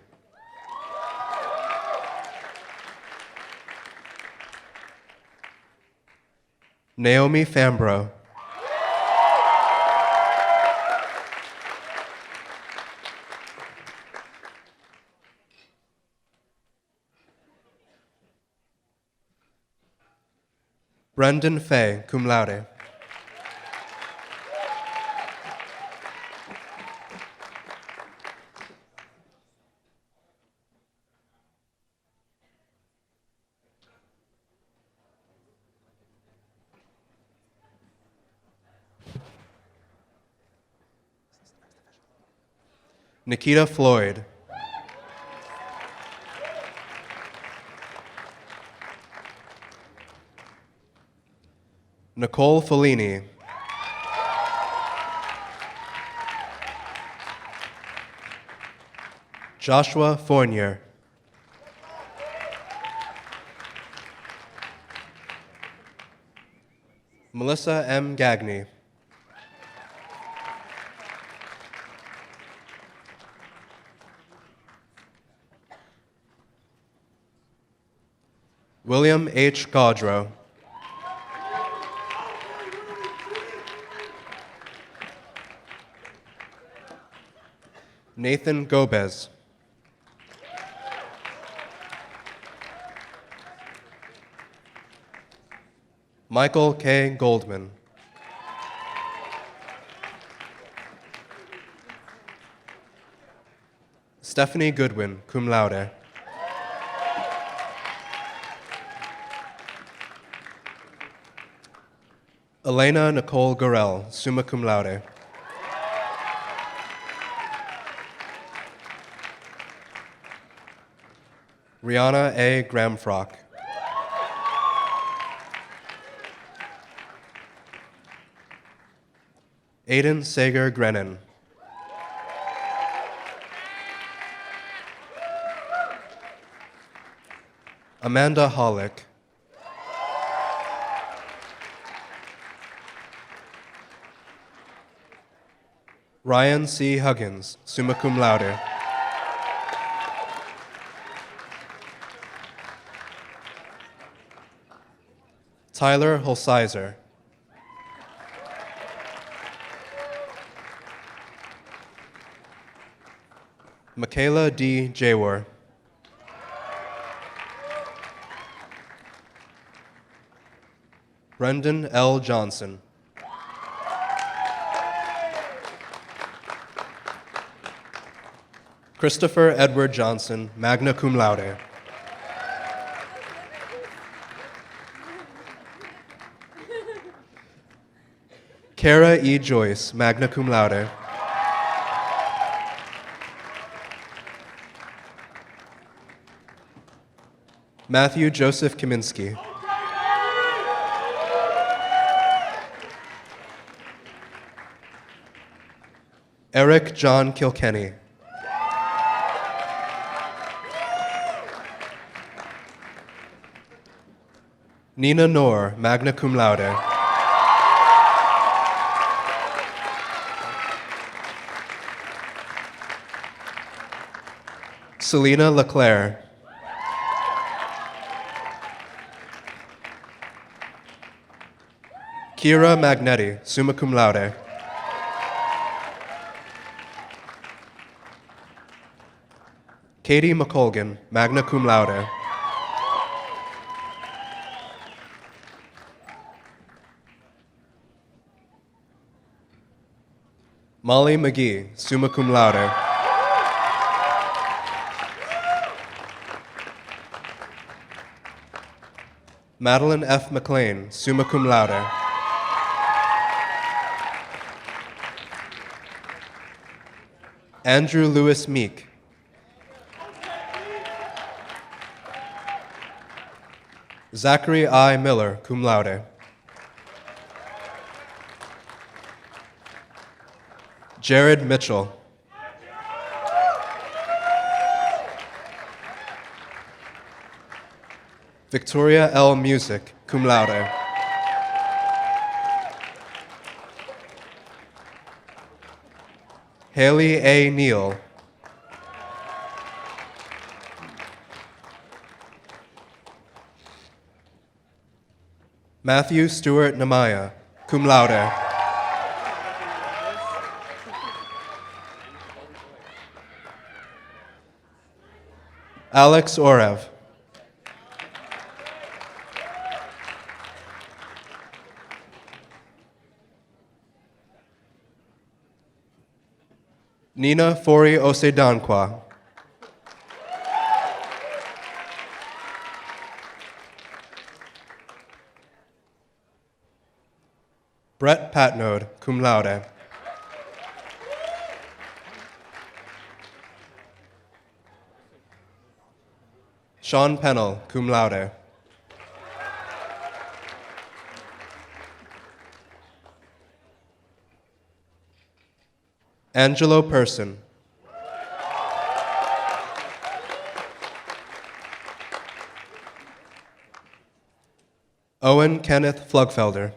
Naomi Fambro. Brendan Fay, cum laude. Nikita Floyd. Nicole Fellini. Joshua Fournier. Melissa M. Gagney. William H. Gaudreau. Nathan Gomez. Michael K. Goldman. Stephanie Goodwin, cum laude. Elena Nicole Gorell, summa cum laude. Rihanna A. Gramfrock. Aiden Sager Grennan. Amanda Hollick. Ryan C. Huggins, summa cum laude. Tyler Holsizer. Michaela D. Jaywar. Brendan L. Johnson. Christopher Edward Johnson, magna cum laude. Kara E. Joyce, magna cum laude. Matthew Joseph Kaminsky. Eric John Kilkenny. Nina Noor, magna cum laude. Selena Leclerc. Kira Magnetti, summa cum laude. Katie McColgan, magna cum laude. Molly McGee, summa cum laude. Madeline F. McLean, summa cum laude. Andrew Lewis Meek. Zachary I. Miller, cum laude. Jared Mitchell. Victoria L. Music, cum laude. Haley A. Neal. Matthew Stewart Namaya, cum laude. Alex Orev. Nina Fori Osedankwa. Brett Patnode, cum laude. Sean Pennell, cum laude. Angelo Person. Owen Kenneth Flugfelder.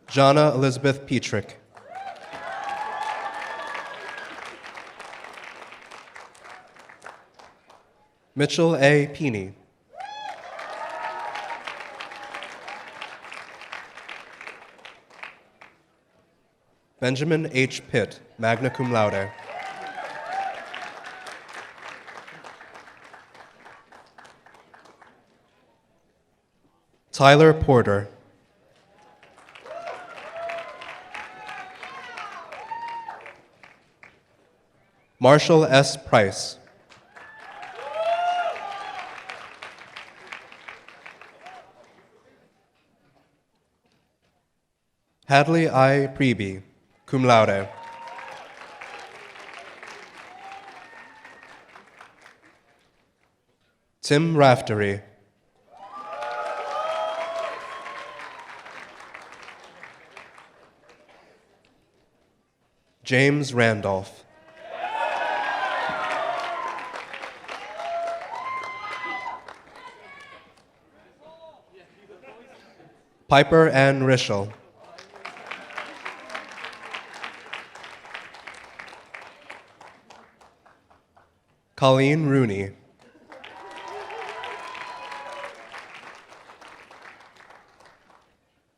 Jana Elizabeth Petrick. Mitchell A. Peeney. Benjamin H. Pitt, magna cum laude. Tyler Porter. Marshall S. Price. Hadley I. Preby, cum laude. Tim Raftery. James Randolph. Piper Ann Rischel. Colleen Rooney.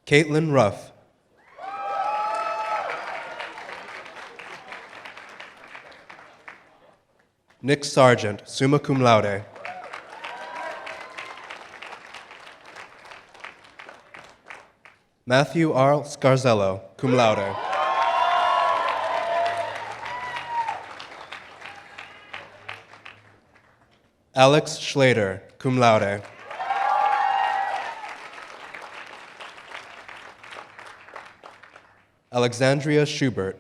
Caitlin Ruff. Nick Sargent, summa cum laude. Matthew R. Scarzello, cum laude. Alex Schlater, cum laude. Alexandria Schubert.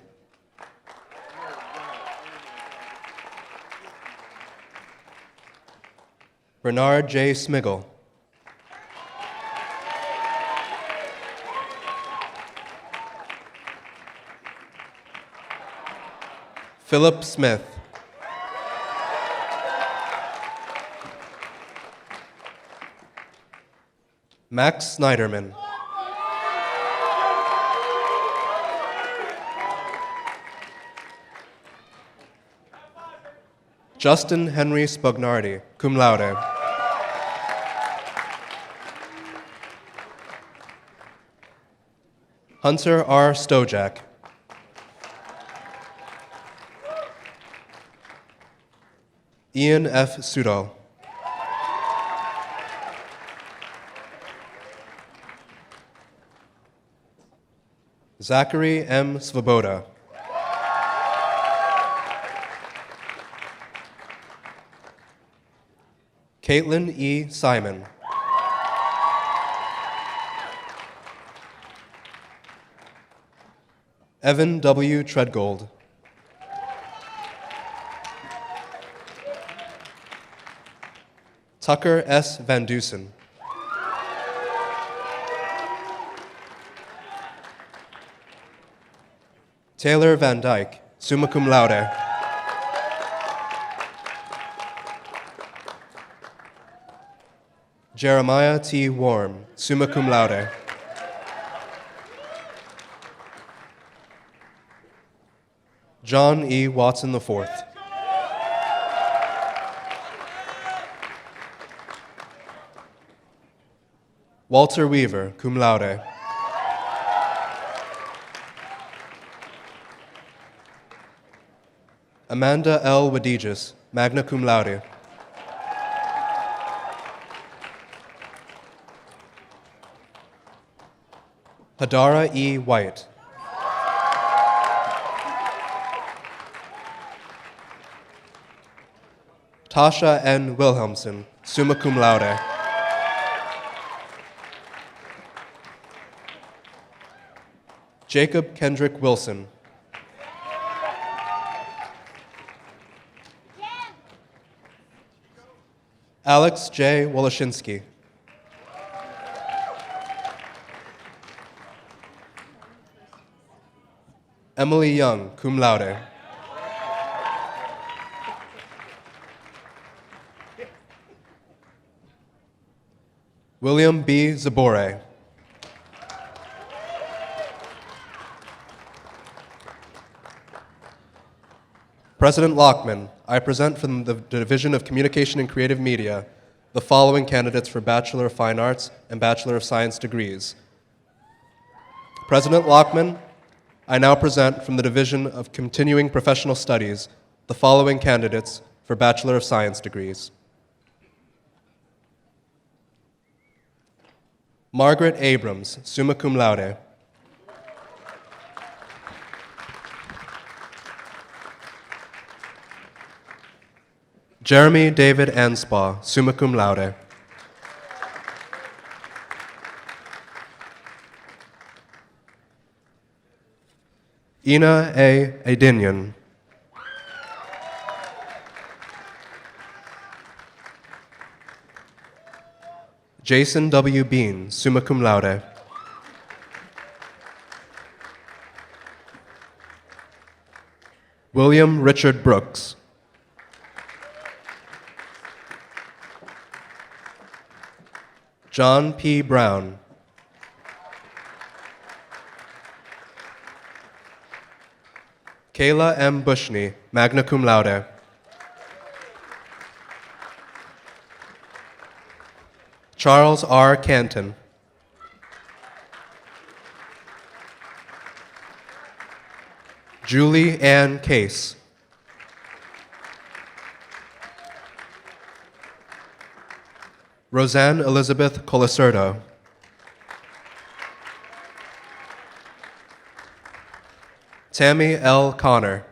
Bernard J. Smiggle. Philip Smith. Max Snyderman. Justin Henry Spugnardi, cum laude. Hunter R. Stojak. Ian F. Sudo. Zachary M. Svoboda. Caitlin E. Simon. Evan W. Treadgold. Tucker S. Van Dusen. Taylor Van Dyke, summa cum laude. Jeremiah T. Warm, summa cum laude. John E. Watson IV. Walter Weaver, cum laude. Amanda L. Wadijis, magna cum laude. Hadara E. White. Tasha N. Wilhelmsen, summa cum laude. Jacob Kendrick Wilson. Alex J. Woloshinsky. Emily Young, cum laude. William B. Zabore. President Lockman, I present from the Division of Communication and Creative Media the following candidates for Bachelor of Fine Arts and Bachelor of Science degrees. President Lockman, I now present from the Division of Continuing Professional Studies the following candidates for Bachelor of Science degrees. Margaret Abrams, summa cum laude. Jeremy David Anspaugh, summa cum laude. Ina A. Adinian. Jason W. Bean, summa cum laude. William Richard Brooks. John P. Brown. Kayla M. Bushney, magna cum laude. Charles R. Canton. Julie Ann Case. Roseanne Elizabeth Colacerdo. Tammy L. Connor.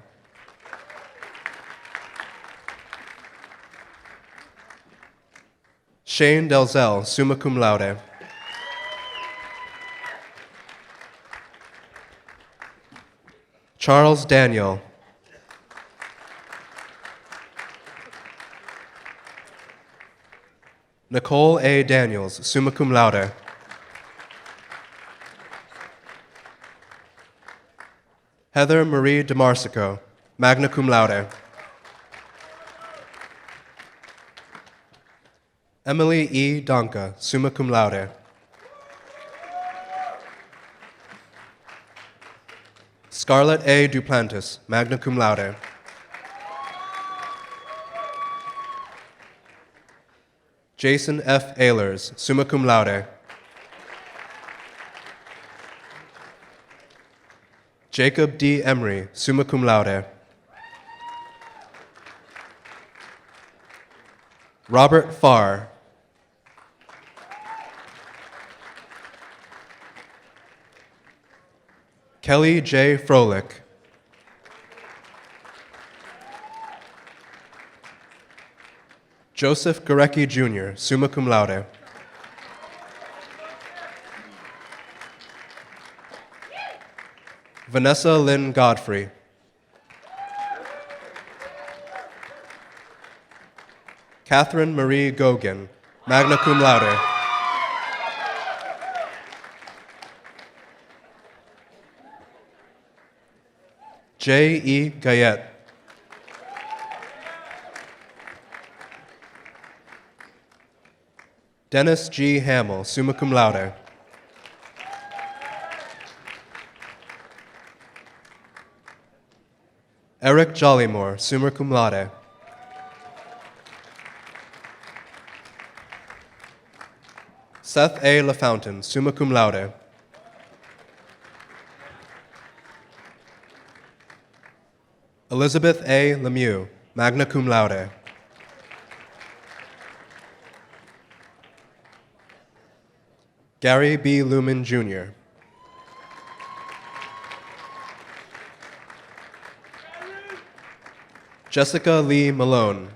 Shane Delzell, summa cum laude. Charles Daniel. Nicole A. Daniels, summa cum laude. Heather Marie DeMarsico, magna cum laude. Emily E. Donka, summa cum laude. Scarlett A. Duplantis, magna cum laude. Jason F. Ehlers, summa cum laude. Jacob D. Emery, summa cum laude. Robert Farr. Kelly J. Froelich. Joseph Gorecki Jr., summa cum laude. Vanessa Lynn Godfrey. Catherine Marie Gogan, magna cum laude. J. E. Gayet. Dennis G. Hamill, summa cum laude. Eric Jollymore, summa cum laude. Seth A. LaFountain, summa cum laude. Elizabeth A. Lemieux, magna cum laude. Gary B. Lumen, Jr. Jessica Lee Malone.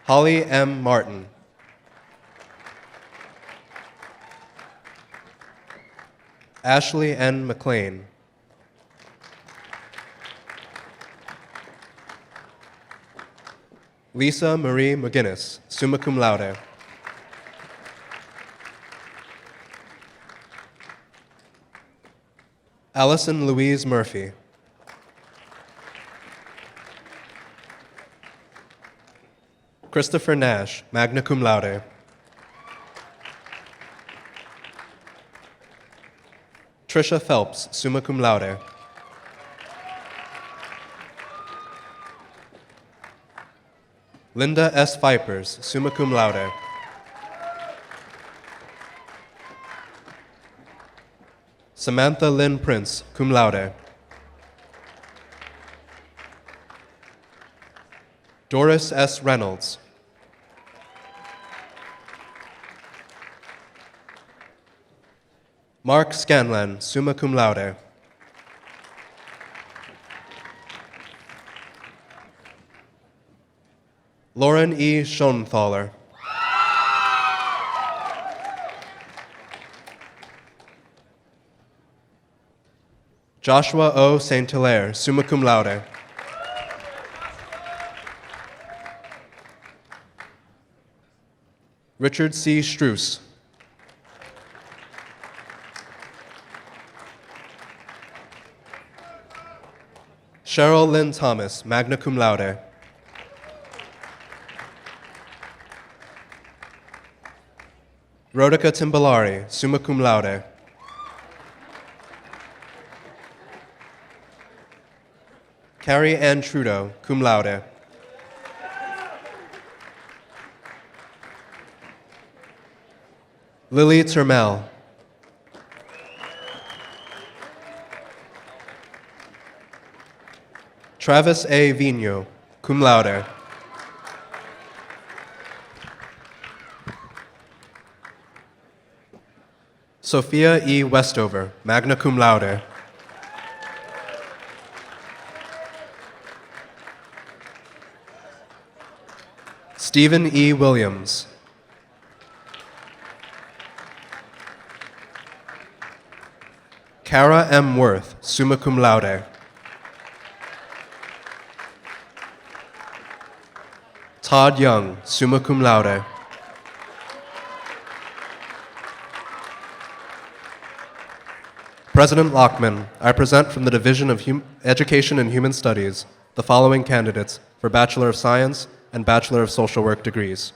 Holly M. Martin. Ashley N. McLean. Lisa Marie McGinnis, summa cum laude. Allison Louise Murphy. Christopher Nash, magna cum laude. Trisha Phelps, summa cum laude. Linda S. Vipers, summa cum laude. Samantha Lynn Prince, cum laude. Doris S. Reynolds. Mark Scanlan, summa cum laude. Lauren E. Schoenthaler. Joshua O. St. Hilaire, summa cum laude. Richard C. Struess. Cheryl Lynn Thomas, magna cum laude. Rodica Timbalari, summa cum laude. Carrie Ann Trudeau, cum laude. Lily Termel. Travis A. Vigno, cum laude. Sophia E. Westover, magna cum laude. Stephen E. Williams. Kara M. Worth, summa cum laude. Todd Young, summa cum laude. President Lockman, I present from the Division of Education and Human Studies the following candidates for Bachelor of Science and Bachelor of Social Work degrees.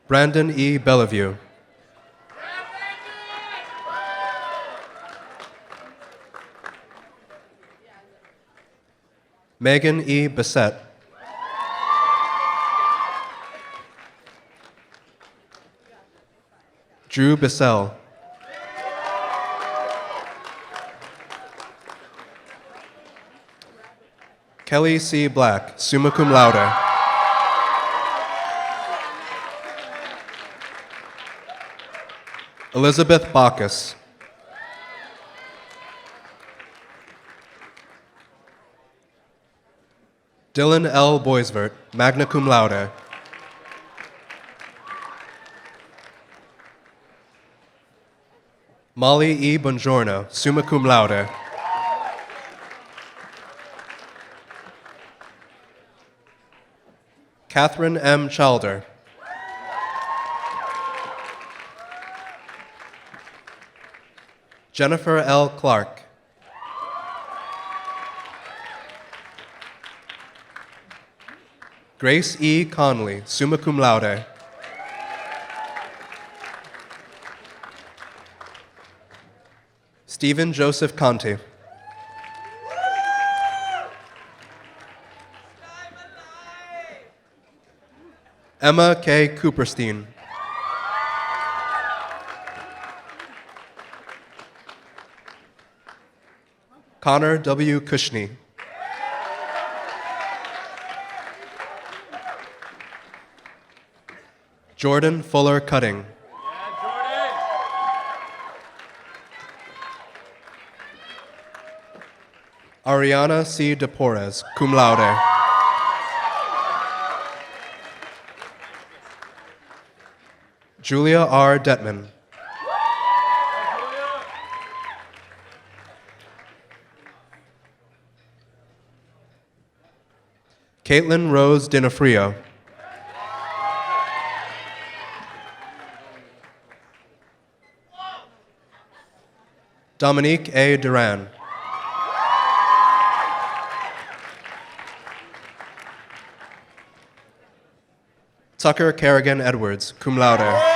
Brandon E. Bellevue. Megan E. Bissett. Drew Bissell. Kelly C. Black, summa cum laude. Elizabeth Bacchus. Dylan L. Boisvert, magna cum laude. Molly E. Bongiorno, summa cum laude. Catherine M. Chalder. Jennifer L. Clark. Grace E. Conley, summa cum laude. Stephen Joseph Conti. Emma K. Cooperstein. Connor W. Cushney. Jordan Fuller Cutting. Ariana C. DePorres, cum laude. Julia R. Detman. Caitlin Rose Dinafrio. Dominique A. Duran. Tucker Kerrigan Edwards, cum laude.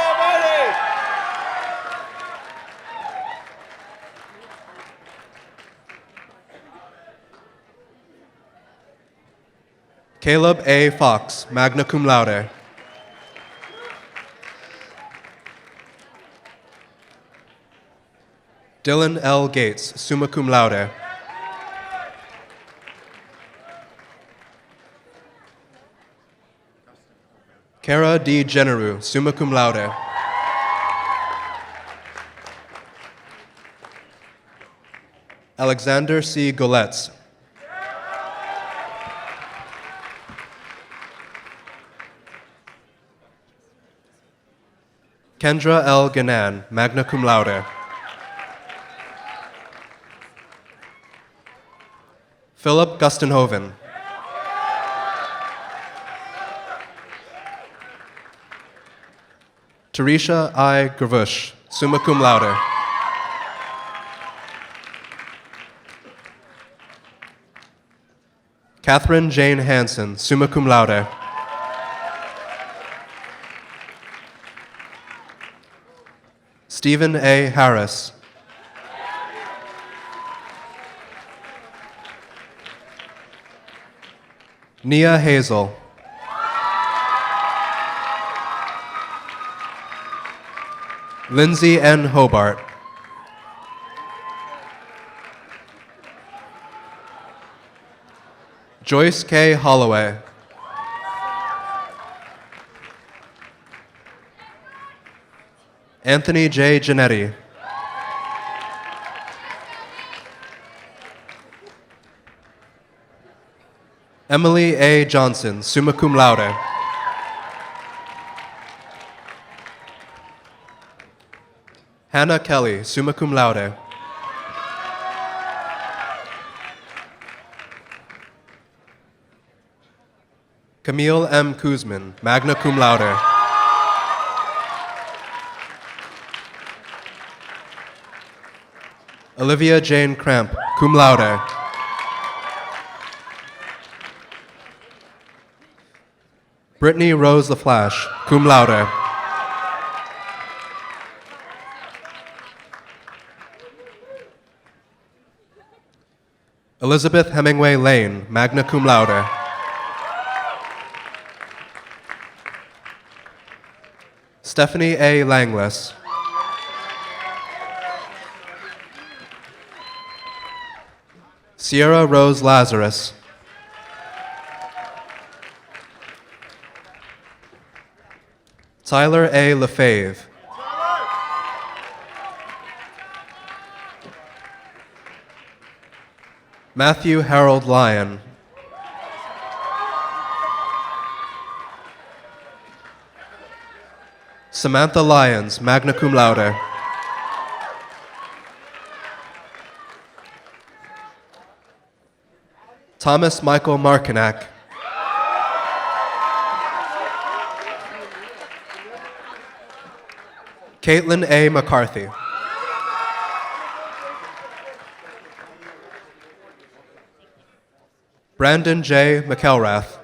Caleb A. Fox, magna cum laude. Dylan L. Gates, summa cum laude. Kara D. Generu, summa cum laude. Alexander C. Goletz. Kendra L. Ganan, magna cum laude. Philip Gustenhoven. Teresha I. Gravush, summa cum laude. Catherine Jane Hansen, summa cum laude. Stephen A. Harris. Nia Hazel. Lindsay N. Hobart. Joyce K. Holloway. Anthony J. Giannetti. Emily A. Johnson, summa cum laude. Hannah Kelly, summa cum laude. Camille M. Kuzman, magna cum laude. Olivia Jane Cramp, cum laude. Brittany Rose LaFlash, cum laude. Elizabeth Hemingway Lane, magna cum laude. Stephanie A. Langless. Sierra Rose Lazarus. Tyler A. Lefebvre. Matthew Harold Lyon. Samantha Lyons, magna cum laude. Thomas Michael Markinak. Caitlin A. McCarthy. Brandon J. McElrath.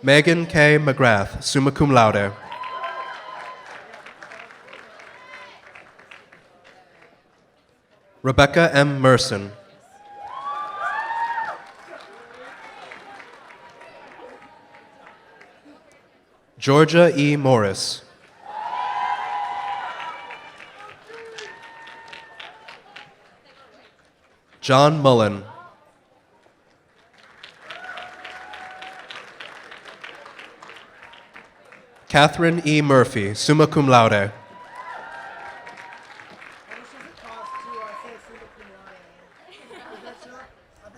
Megan K. McGrath, summa cum laude. Rebecca M. Merson. Georgia E. Morris. John Mullen. Catherine E. Murphy, summa cum laude.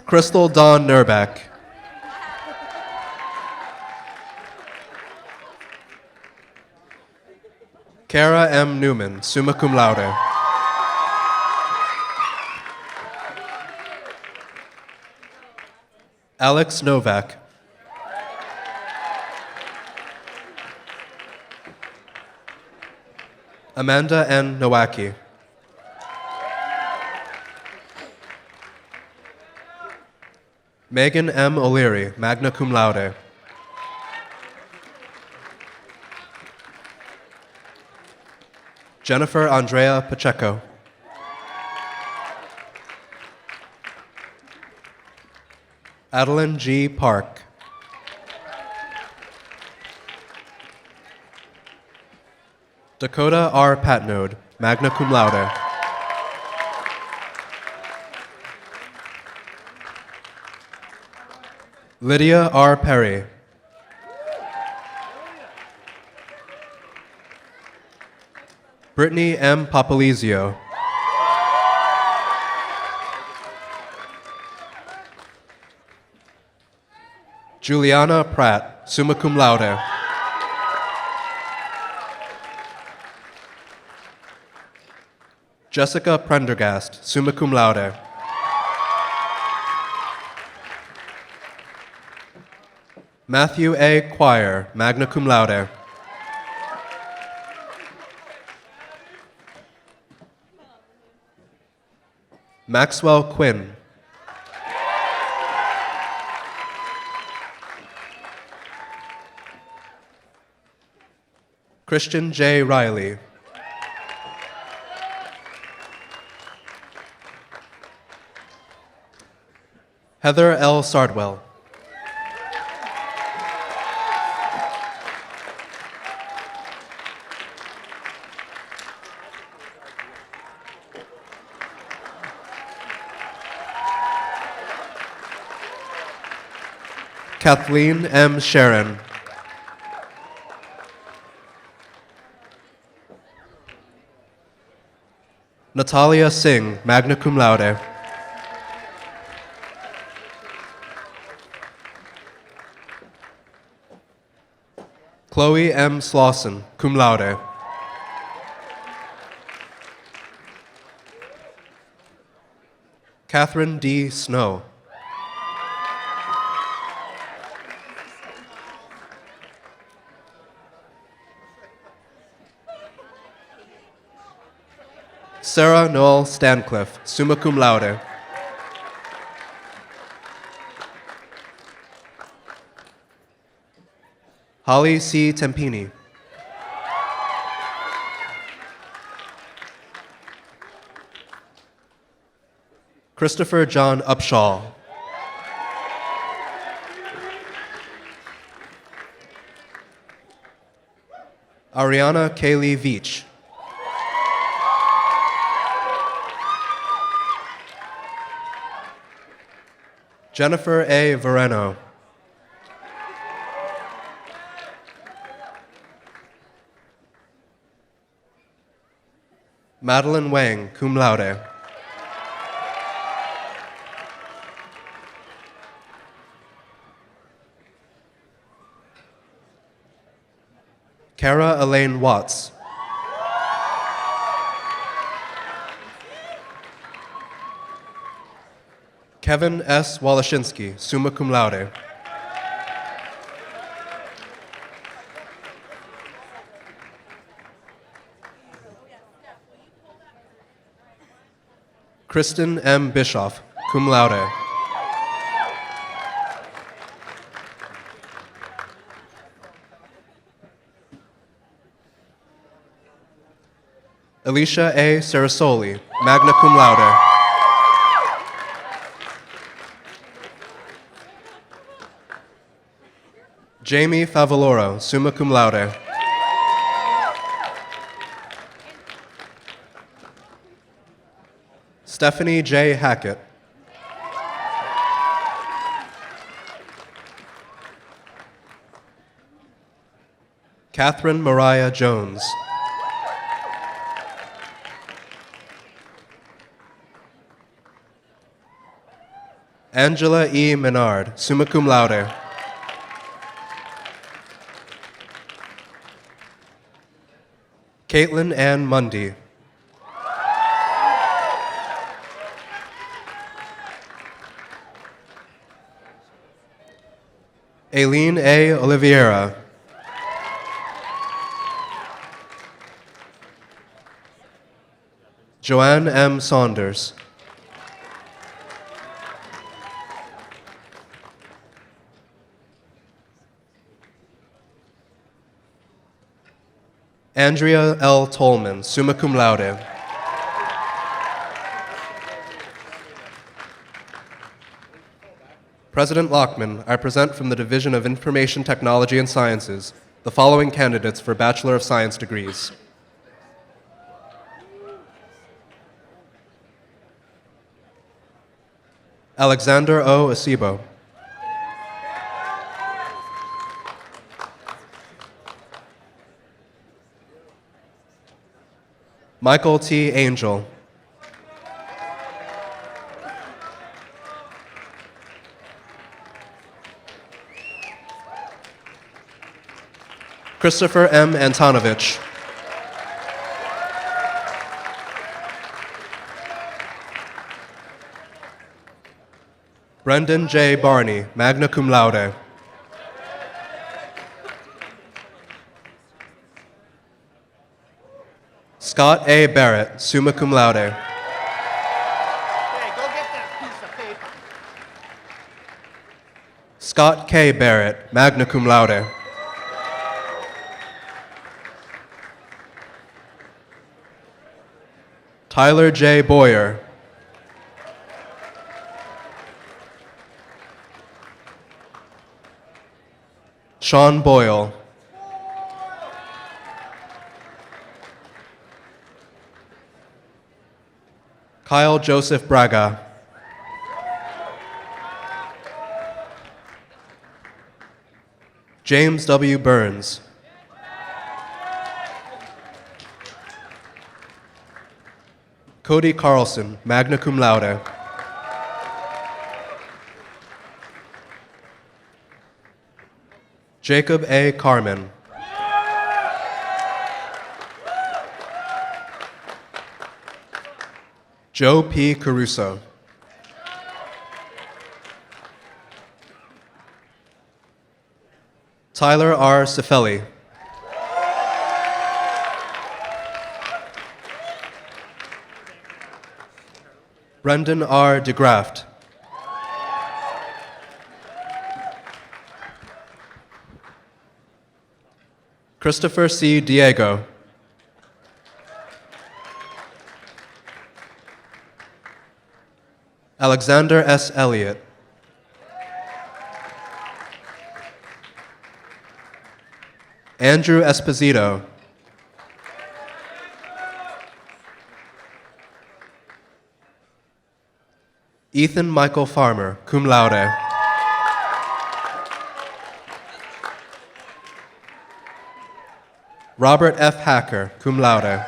Crystal Dawn Nurback. Kara M. Newman, summa cum laude. Alex Novak. Amanda N. Nowacki. Megan M. O'Leary, magna cum laude. Jennifer Andrea Pacheco. Adeline G. Park. Dakota R. Patnode, magna cum laude. Lydia R. Perry. Brittany M. Papalizio. Juliana Pratt, summa cum laude. Jessica Prendergast, summa cum laude. Matthew A. Quire, magna cum laude. Maxwell Quinn. Christian J. Riley. Heather L. Sardwell. Kathleen M. Sharon. Natalia Singh, magna cum laude. Chloe M. Slauson, cum laude. Catherine D. Snow. Sarah Noel Stancliffe, summa cum laude. Holly C. Tempini. Christopher John Upshaw. Ariana Kaylee Veach. Jennifer A. Vereno. Madeline Wang, cum laude. Kara Elaine Watts. Kevin S. Walashinsky, summa cum laude. Kristen M. Bischoff, cum laude. Alicia A. Sarasoli, magna cum laude. Jamie Favaloro, summa cum laude. Stephanie J. Hackett. Catherine Mariah Jones. Angela E. Menard, summa cum laude. Caitlin Ann Mundy. Aileen A. Oliveira. Joanne M. Saunders. Andrea L. Tolman, summa cum laude. President Lockman, I present from the Division of Information Technology and Sciences the following candidates for Bachelor of Science degrees. Alexander O. Acebo. Michael T. Angel. Christopher M. Antonovich. Brendan J. Barney, magna cum laude. Scott A. Barrett, summa cum laude. Scott K. Barrett, magna cum laude. Tyler J. Boyer. Sean Boyle. Kyle Joseph Braga. James W. Burns. Cody Carlson, magna cum laude. Jacob A. Carmen. Joe P. Caruso. Tyler R. Cifelli. Brendan R. DeGraft. Christopher C. Diego. Alexander S. Elliott. Andrew Esposito. Ethan Michael Farmer, cum laude. Robert F. Hacker, cum laude.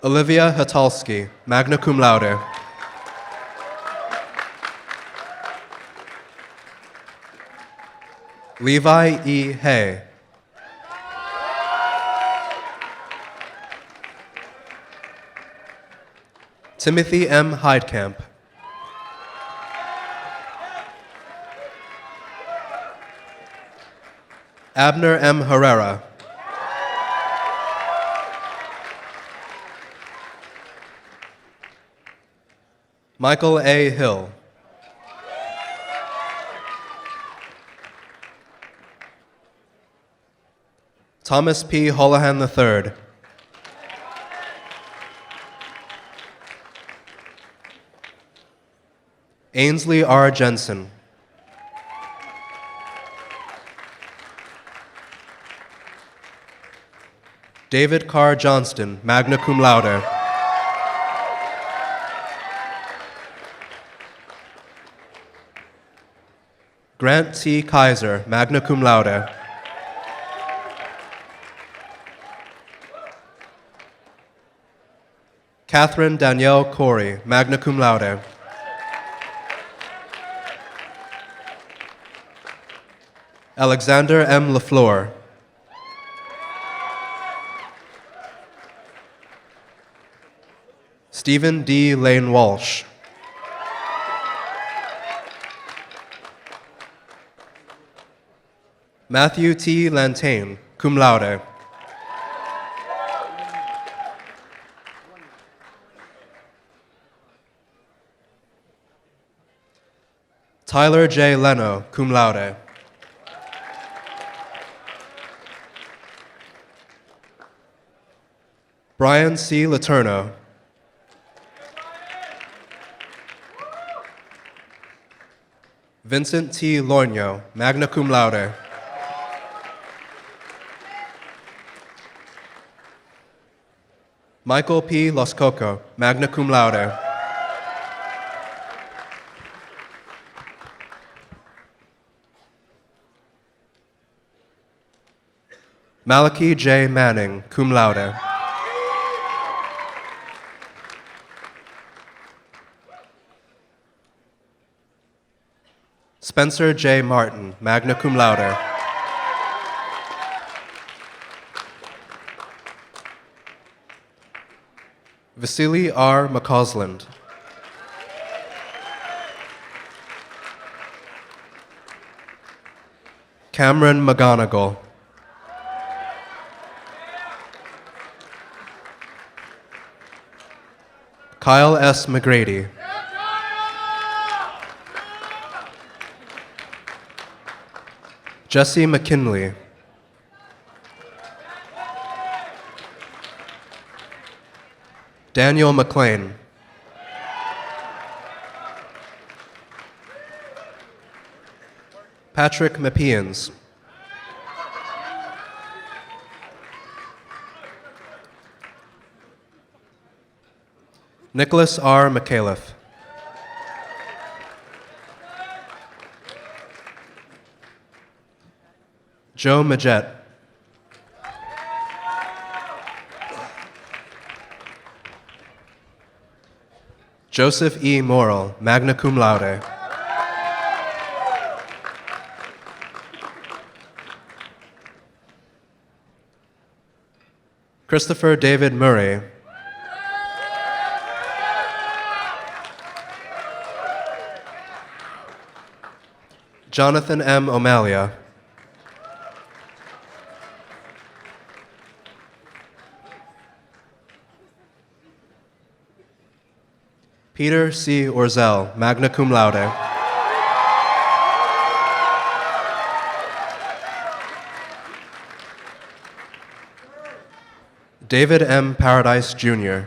Olivia Hatalski, magna cum laude. Levi E. Hay. Timothy M. Heidkamp. Abner M. Herrera. Michael A. Hill. Thomas P. Holohan III. Ainsley R. Jensen. David Carr Johnston, magna cum laude. Grant T. Kaiser, magna cum laude. Catherine Danielle Corey, magna cum laude. Alexander M. LaFleur. Stephen D. Lane Walsh. Matthew T. Lantain, cum laude. Tyler J. Leno, cum laude. Brian C. Letourneau. Vincent T. Loigno, magna cum laude. Michael P. Loscoco, magna cum laude. Malachi J. Manning, cum laude. Spencer J. Martin, magna cum laude. Vasily R. McCausland. Cameron McGonigal. Kyle S. McGrady. Jesse McKinley. Daniel McLean. Patrick Mapians. Nicholas R. McAuliffe. Joe Majette. Joseph E. Morrill, magna cum laude. Christopher David Murray. Jonathan M. O'Malia. Peter C. Orzel, magna cum laude. David M. Paradise, Jr.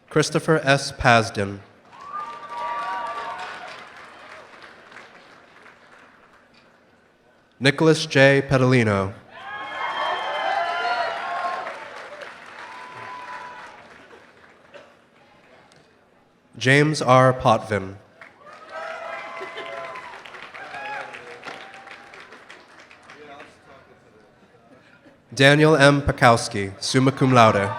Christopher S. Pasden. Nicholas J. Pedalino. James R. Potvin. Daniel M. Pakowski, summa cum laude.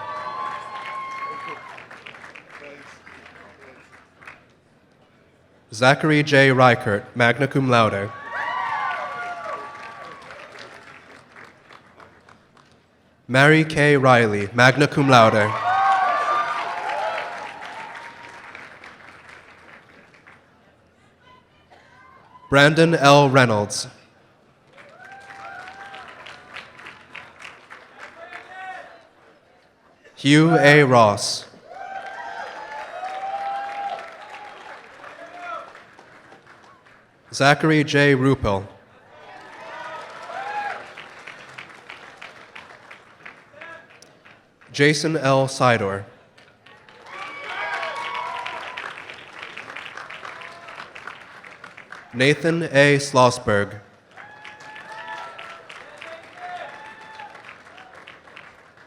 Zachary J. Reichert, magna cum laude. Mary K. Riley, magna cum laude. Brandon L. Reynolds. Hugh A. Ross. Zachary J. Ruppel. Jason L. Sidor. Nathan A. Schlossberg.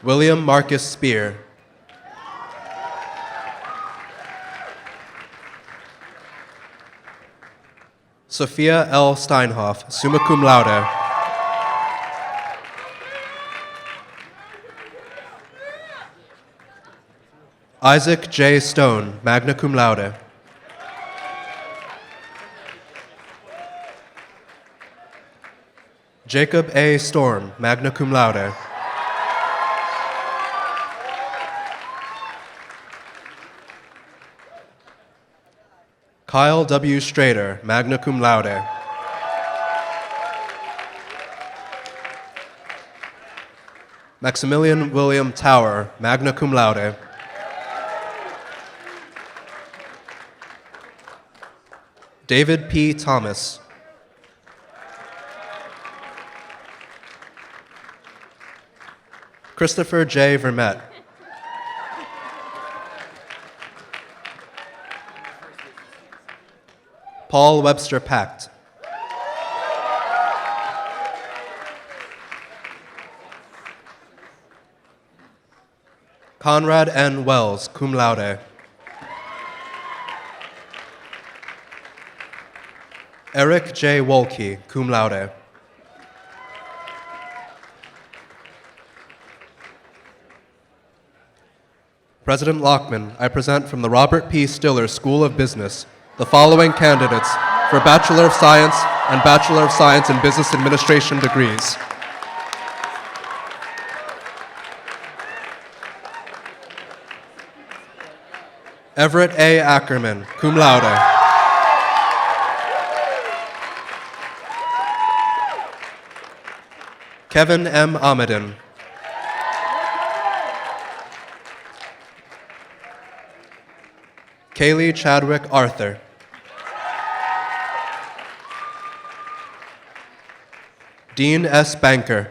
William Marcus Spear. Sophia L. Steinhoff, summa cum laude. Isaac J. Stone, magna cum laude. Jacob A. Storm, magna cum laude. Kyle W. Strader, magna cum laude. Maximilian William Tower, magna cum laude. David P. Thomas. Christopher J. Vermette. Paul Webster Pact. Conrad N. Wells, cum laude. Eric J. Wolke, cum laude. President Lockman, I present from the Robert P. Stiller School of Business the following candidates for Bachelor of Science and Bachelor of Science in Business Administration degrees. Everett A. Ackerman, cum laude. Kevin M. Ahmedin. Kaylee Chadwick Arthur. Dean S. Banker.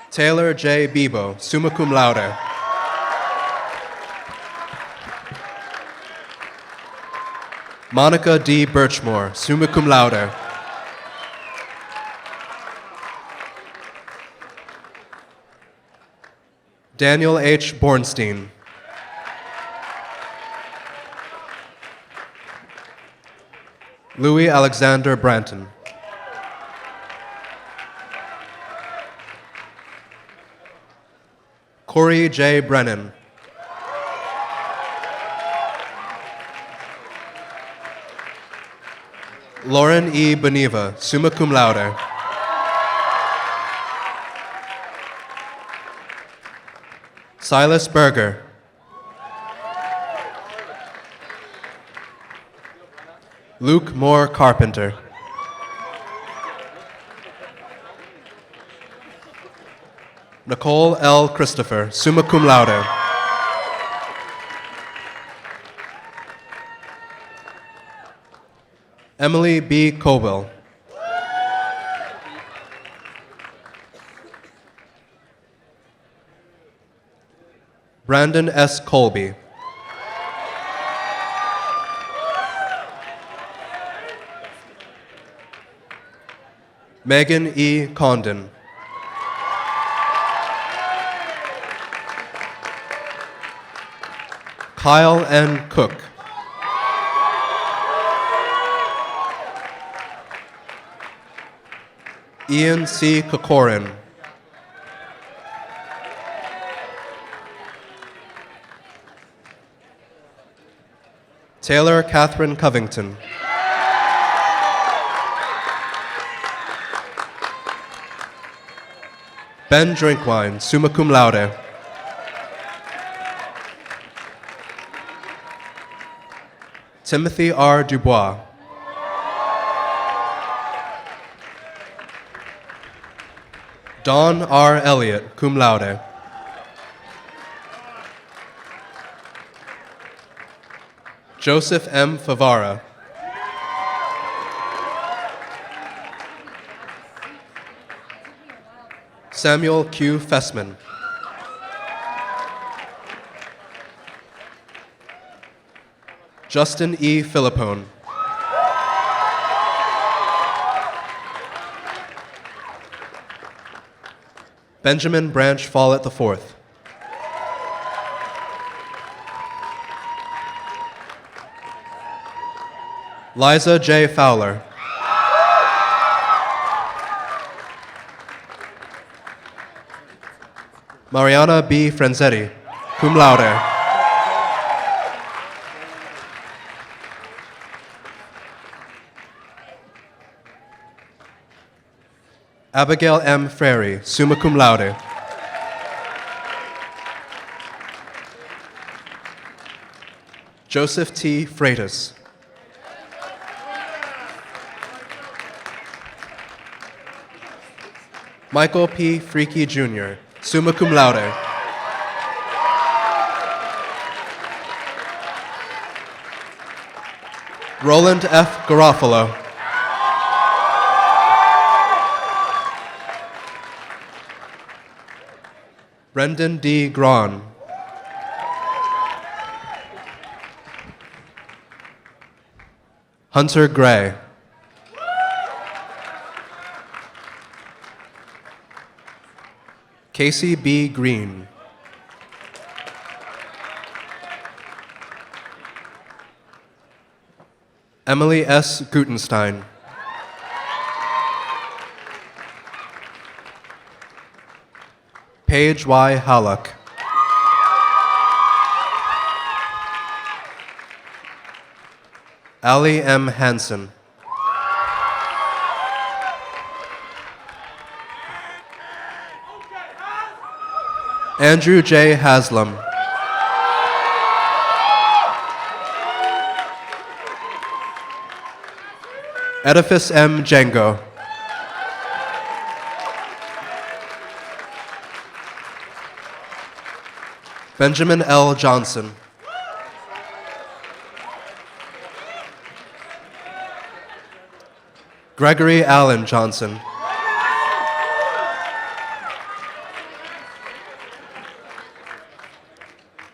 Taylor J. Bebo, summa cum laude. Monica D. Birchmore, summa cum laude. Daniel H. Bornstein. Louis Alexander Branton. Corey J. Brennan. Lauren E. Boniva, summa cum laude. Silas Berger. Luke Moore Carpenter. Nicole L. Christopher, summa cum laude. Emily B. Coble. Brandon S. Colby. Megan E. Condon. Kyle N. Cook. Ian C. Kokorin. Taylor Catherine Covington. Ben Drinkwine, summa cum laude. Timothy R. Dubois. Dawn R. Elliott, cum laude. Joseph M. Favara. Samuel Q. Fessman. Justin E. Philippone. Benjamin Branch Follett IV. Liza J. Fowler. Mariana B. Franzetti, cum laude. Abigail M. Frary, summa cum laude. Joseph T. Freitas. Michael P. Freaky Jr., summa cum laude. Roland F. Garofalo. Brendan D. Grawn. Hunter Gray. Casey B. Green. Emily S. Gutenstein. Paige Y. Halleck. Ali M. Hansen. Andrew J. Haslam. Edifice M. Django. Benjamin L. Johnson. Gregory Allen Johnson.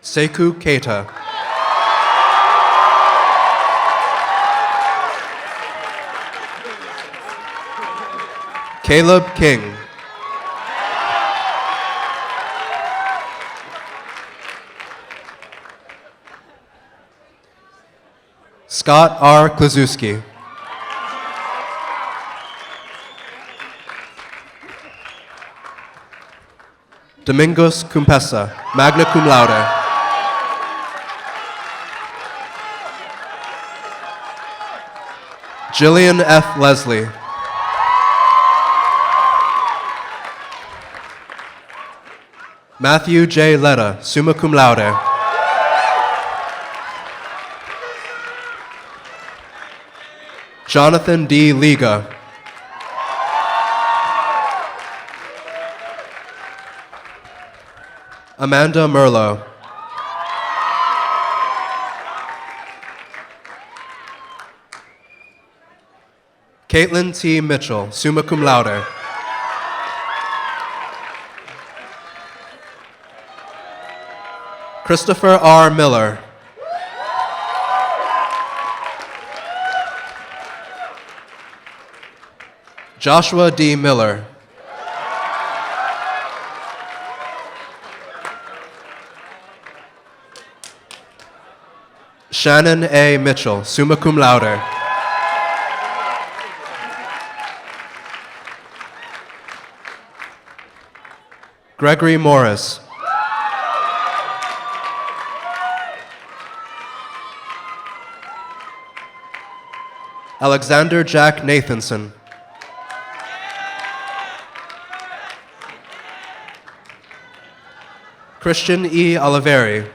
Sekou Keita. Caleb King. Scott R. Klazuski. Domingos Cumpesa, magna cum laude. Jillian F. Leslie. Matthew J. Letta, summa cum laude. Jonathan D. Liga. Amanda Merlo. Caitlin T. Mitchell, summa cum laude. Christopher R. Miller. Joshua D. Miller. Shannon A. Mitchell, summa cum laude. Gregory Morris. Alexander Jack Nathanson. Christian E. Oliveri.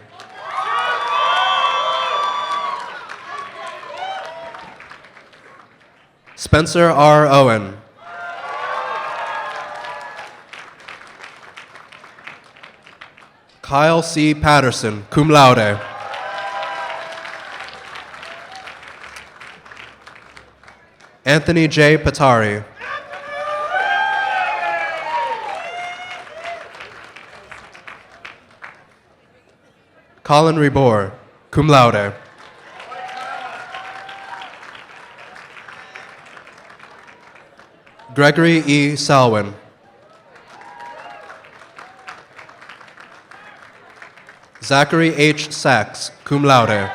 Spencer R. Owen. Kyle C. Patterson, cum laude. Anthony J. Patari. Colin Rebor, cum laude. Gregory E. Salwin. Zachary H. Sachs, cum laude.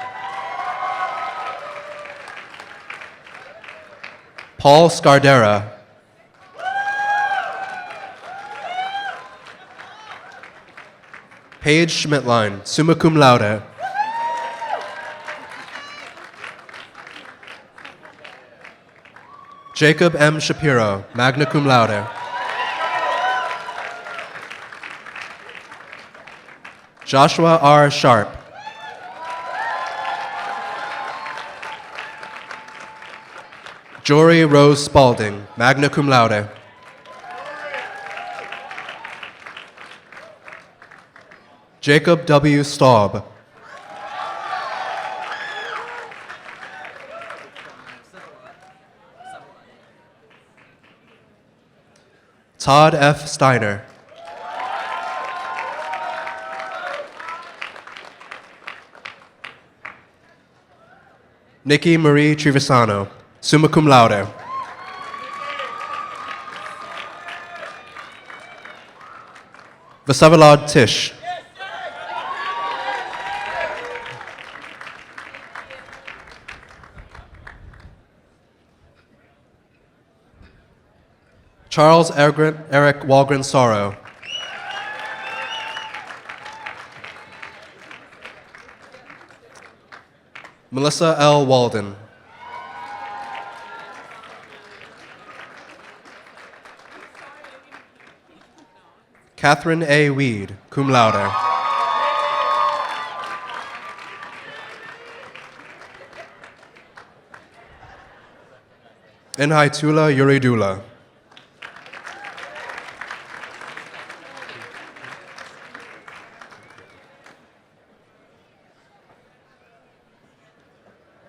Paul Scardera. Paige Schmidtline, summa cum laude. Jacob M. Shapiro, magna cum laude. Joshua R. Sharp. Jory Rose Spalding, magna cum laude. Jacob W. Staub. Todd F. Steiner. Nikki Marie Trevisano, summa cum laude. Vasavilad Tish. Charles Eric Walgren Sorrow. Melissa L. Walden. Catherine A. Weed, cum laude. Enhaitula Yuridula.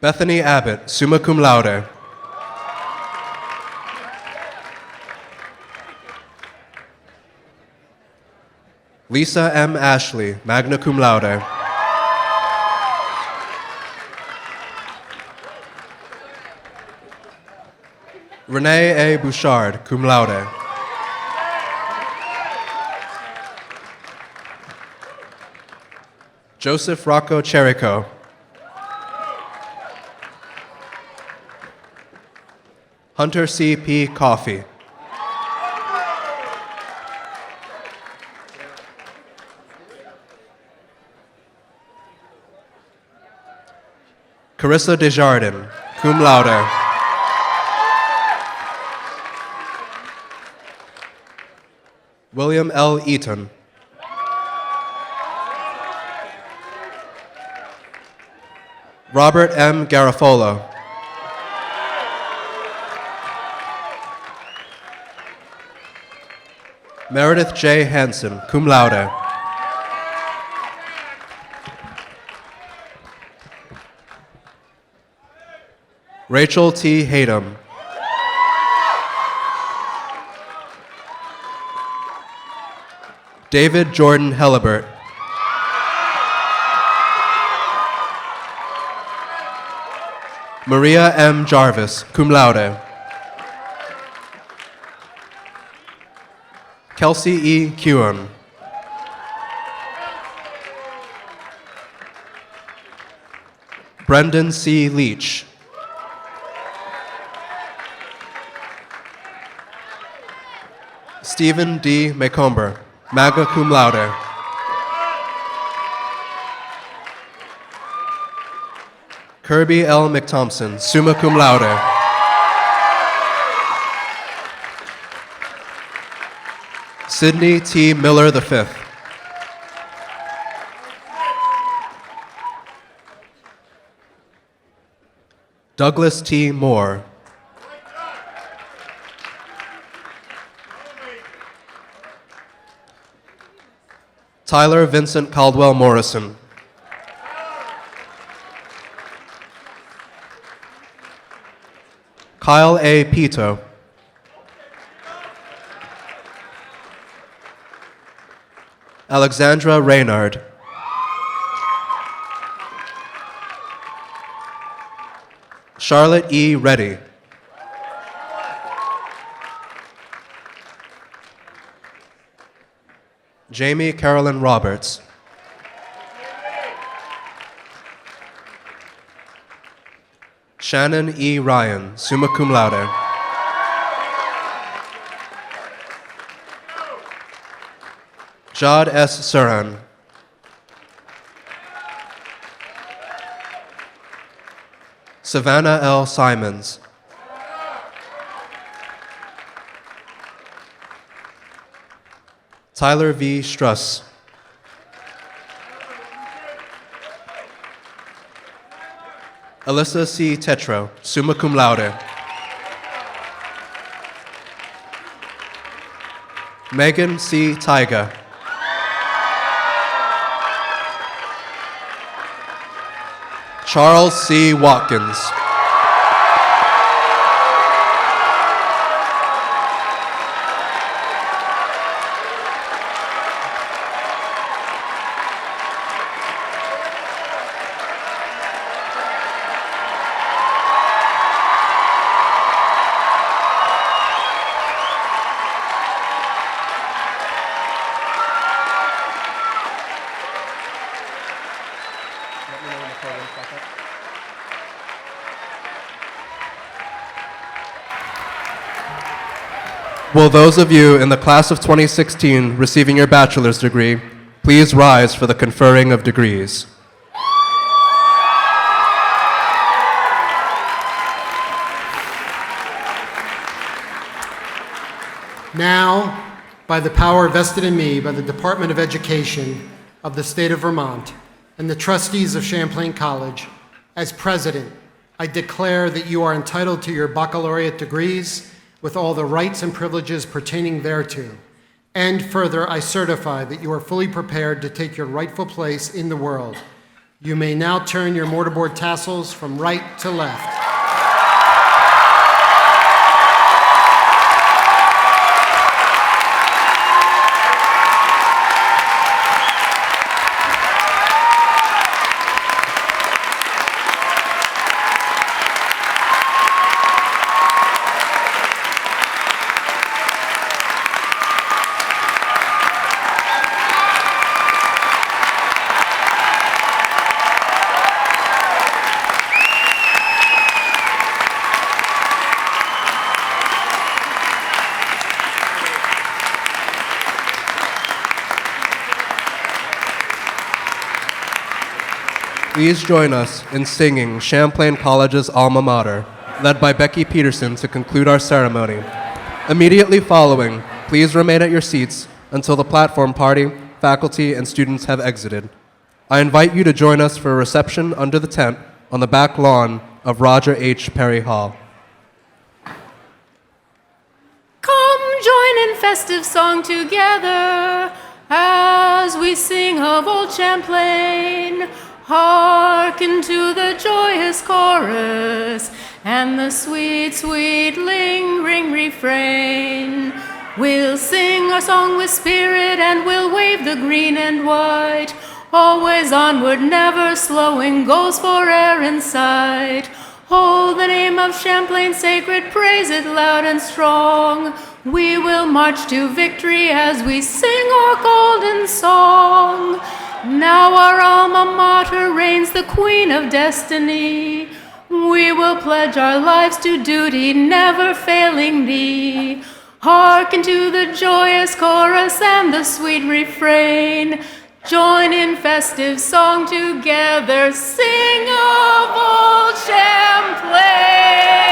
Bethany Abbott, summa cum laude. Lisa M. Ashley, magna cum laude. Renee A. Bouchard, cum laude. Joseph Rocco Cherico. Hunter C. P. Coffey. Carissa Desjardins, cum laude. William L. Eaton. Robert M. Garofolo. Meredith J. Hansen, cum laude. Rachel T. Hatem. David Jordan Hellebert. Maria M. Jarvis, cum laude. Kelsey E. Keown. Brendan C. Leach. Stephen D. McComber, magna cum laude. Kirby L. McThompson, summa cum laude. Sidney T. Miller V. Douglas T. Moore. Tyler Vincent Caldwell Morrison. Kyle A. Pito. Alexandra Reynard. Charlotte E. Reddy. Jamie Carolyn Roberts. Shannon E. Ryan, summa cum laude. Jad S. Suran. Savannah L. Simons. Tyler V. Struss. Alyssa C. Tetro, summa cum laude. Megan C. Taiga. Charles C. Watkins. Will those of you in the class of 2016 receiving your bachelor's degree please rise for the conferring of degrees? Now, by the power vested in me by the Department of Education of the state of Vermont and the trustees of Champlain College, as president, I declare that you are entitled to your baccalaureate degrees with all the rights and privileges pertaining thereto. And further, I certify that you are fully prepared to take your rightful place in the world. You may now turn your mortarboard tassels from right to left. Please join us in singing Champlain College's alma mater, led by Becky Peterson, to conclude our ceremony. Immediately following, please remain at your seats until the platform party, faculty, and students have exited. I invite you to join us for a reception under the tent on the back lawn of Roger H. Perry Hall. Come join in festive song together as we sing of old Champlain. Hearken to the joyous chorus and the sweet, sweet lingering refrain. We'll sing our song with spirit and we'll wave the green and white. Always onward, never slowing, goes for air in sight. Hold the name of Champlain sacred, praise it loud and strong. We will march to victory as we sing our golden song. Now our alma mater reigns the queen of destiny. We will pledge our lives to duty, never failing thee. Hearken to the joyous chorus and the sweet refrain. Join in festive song together, sing of old Champlain.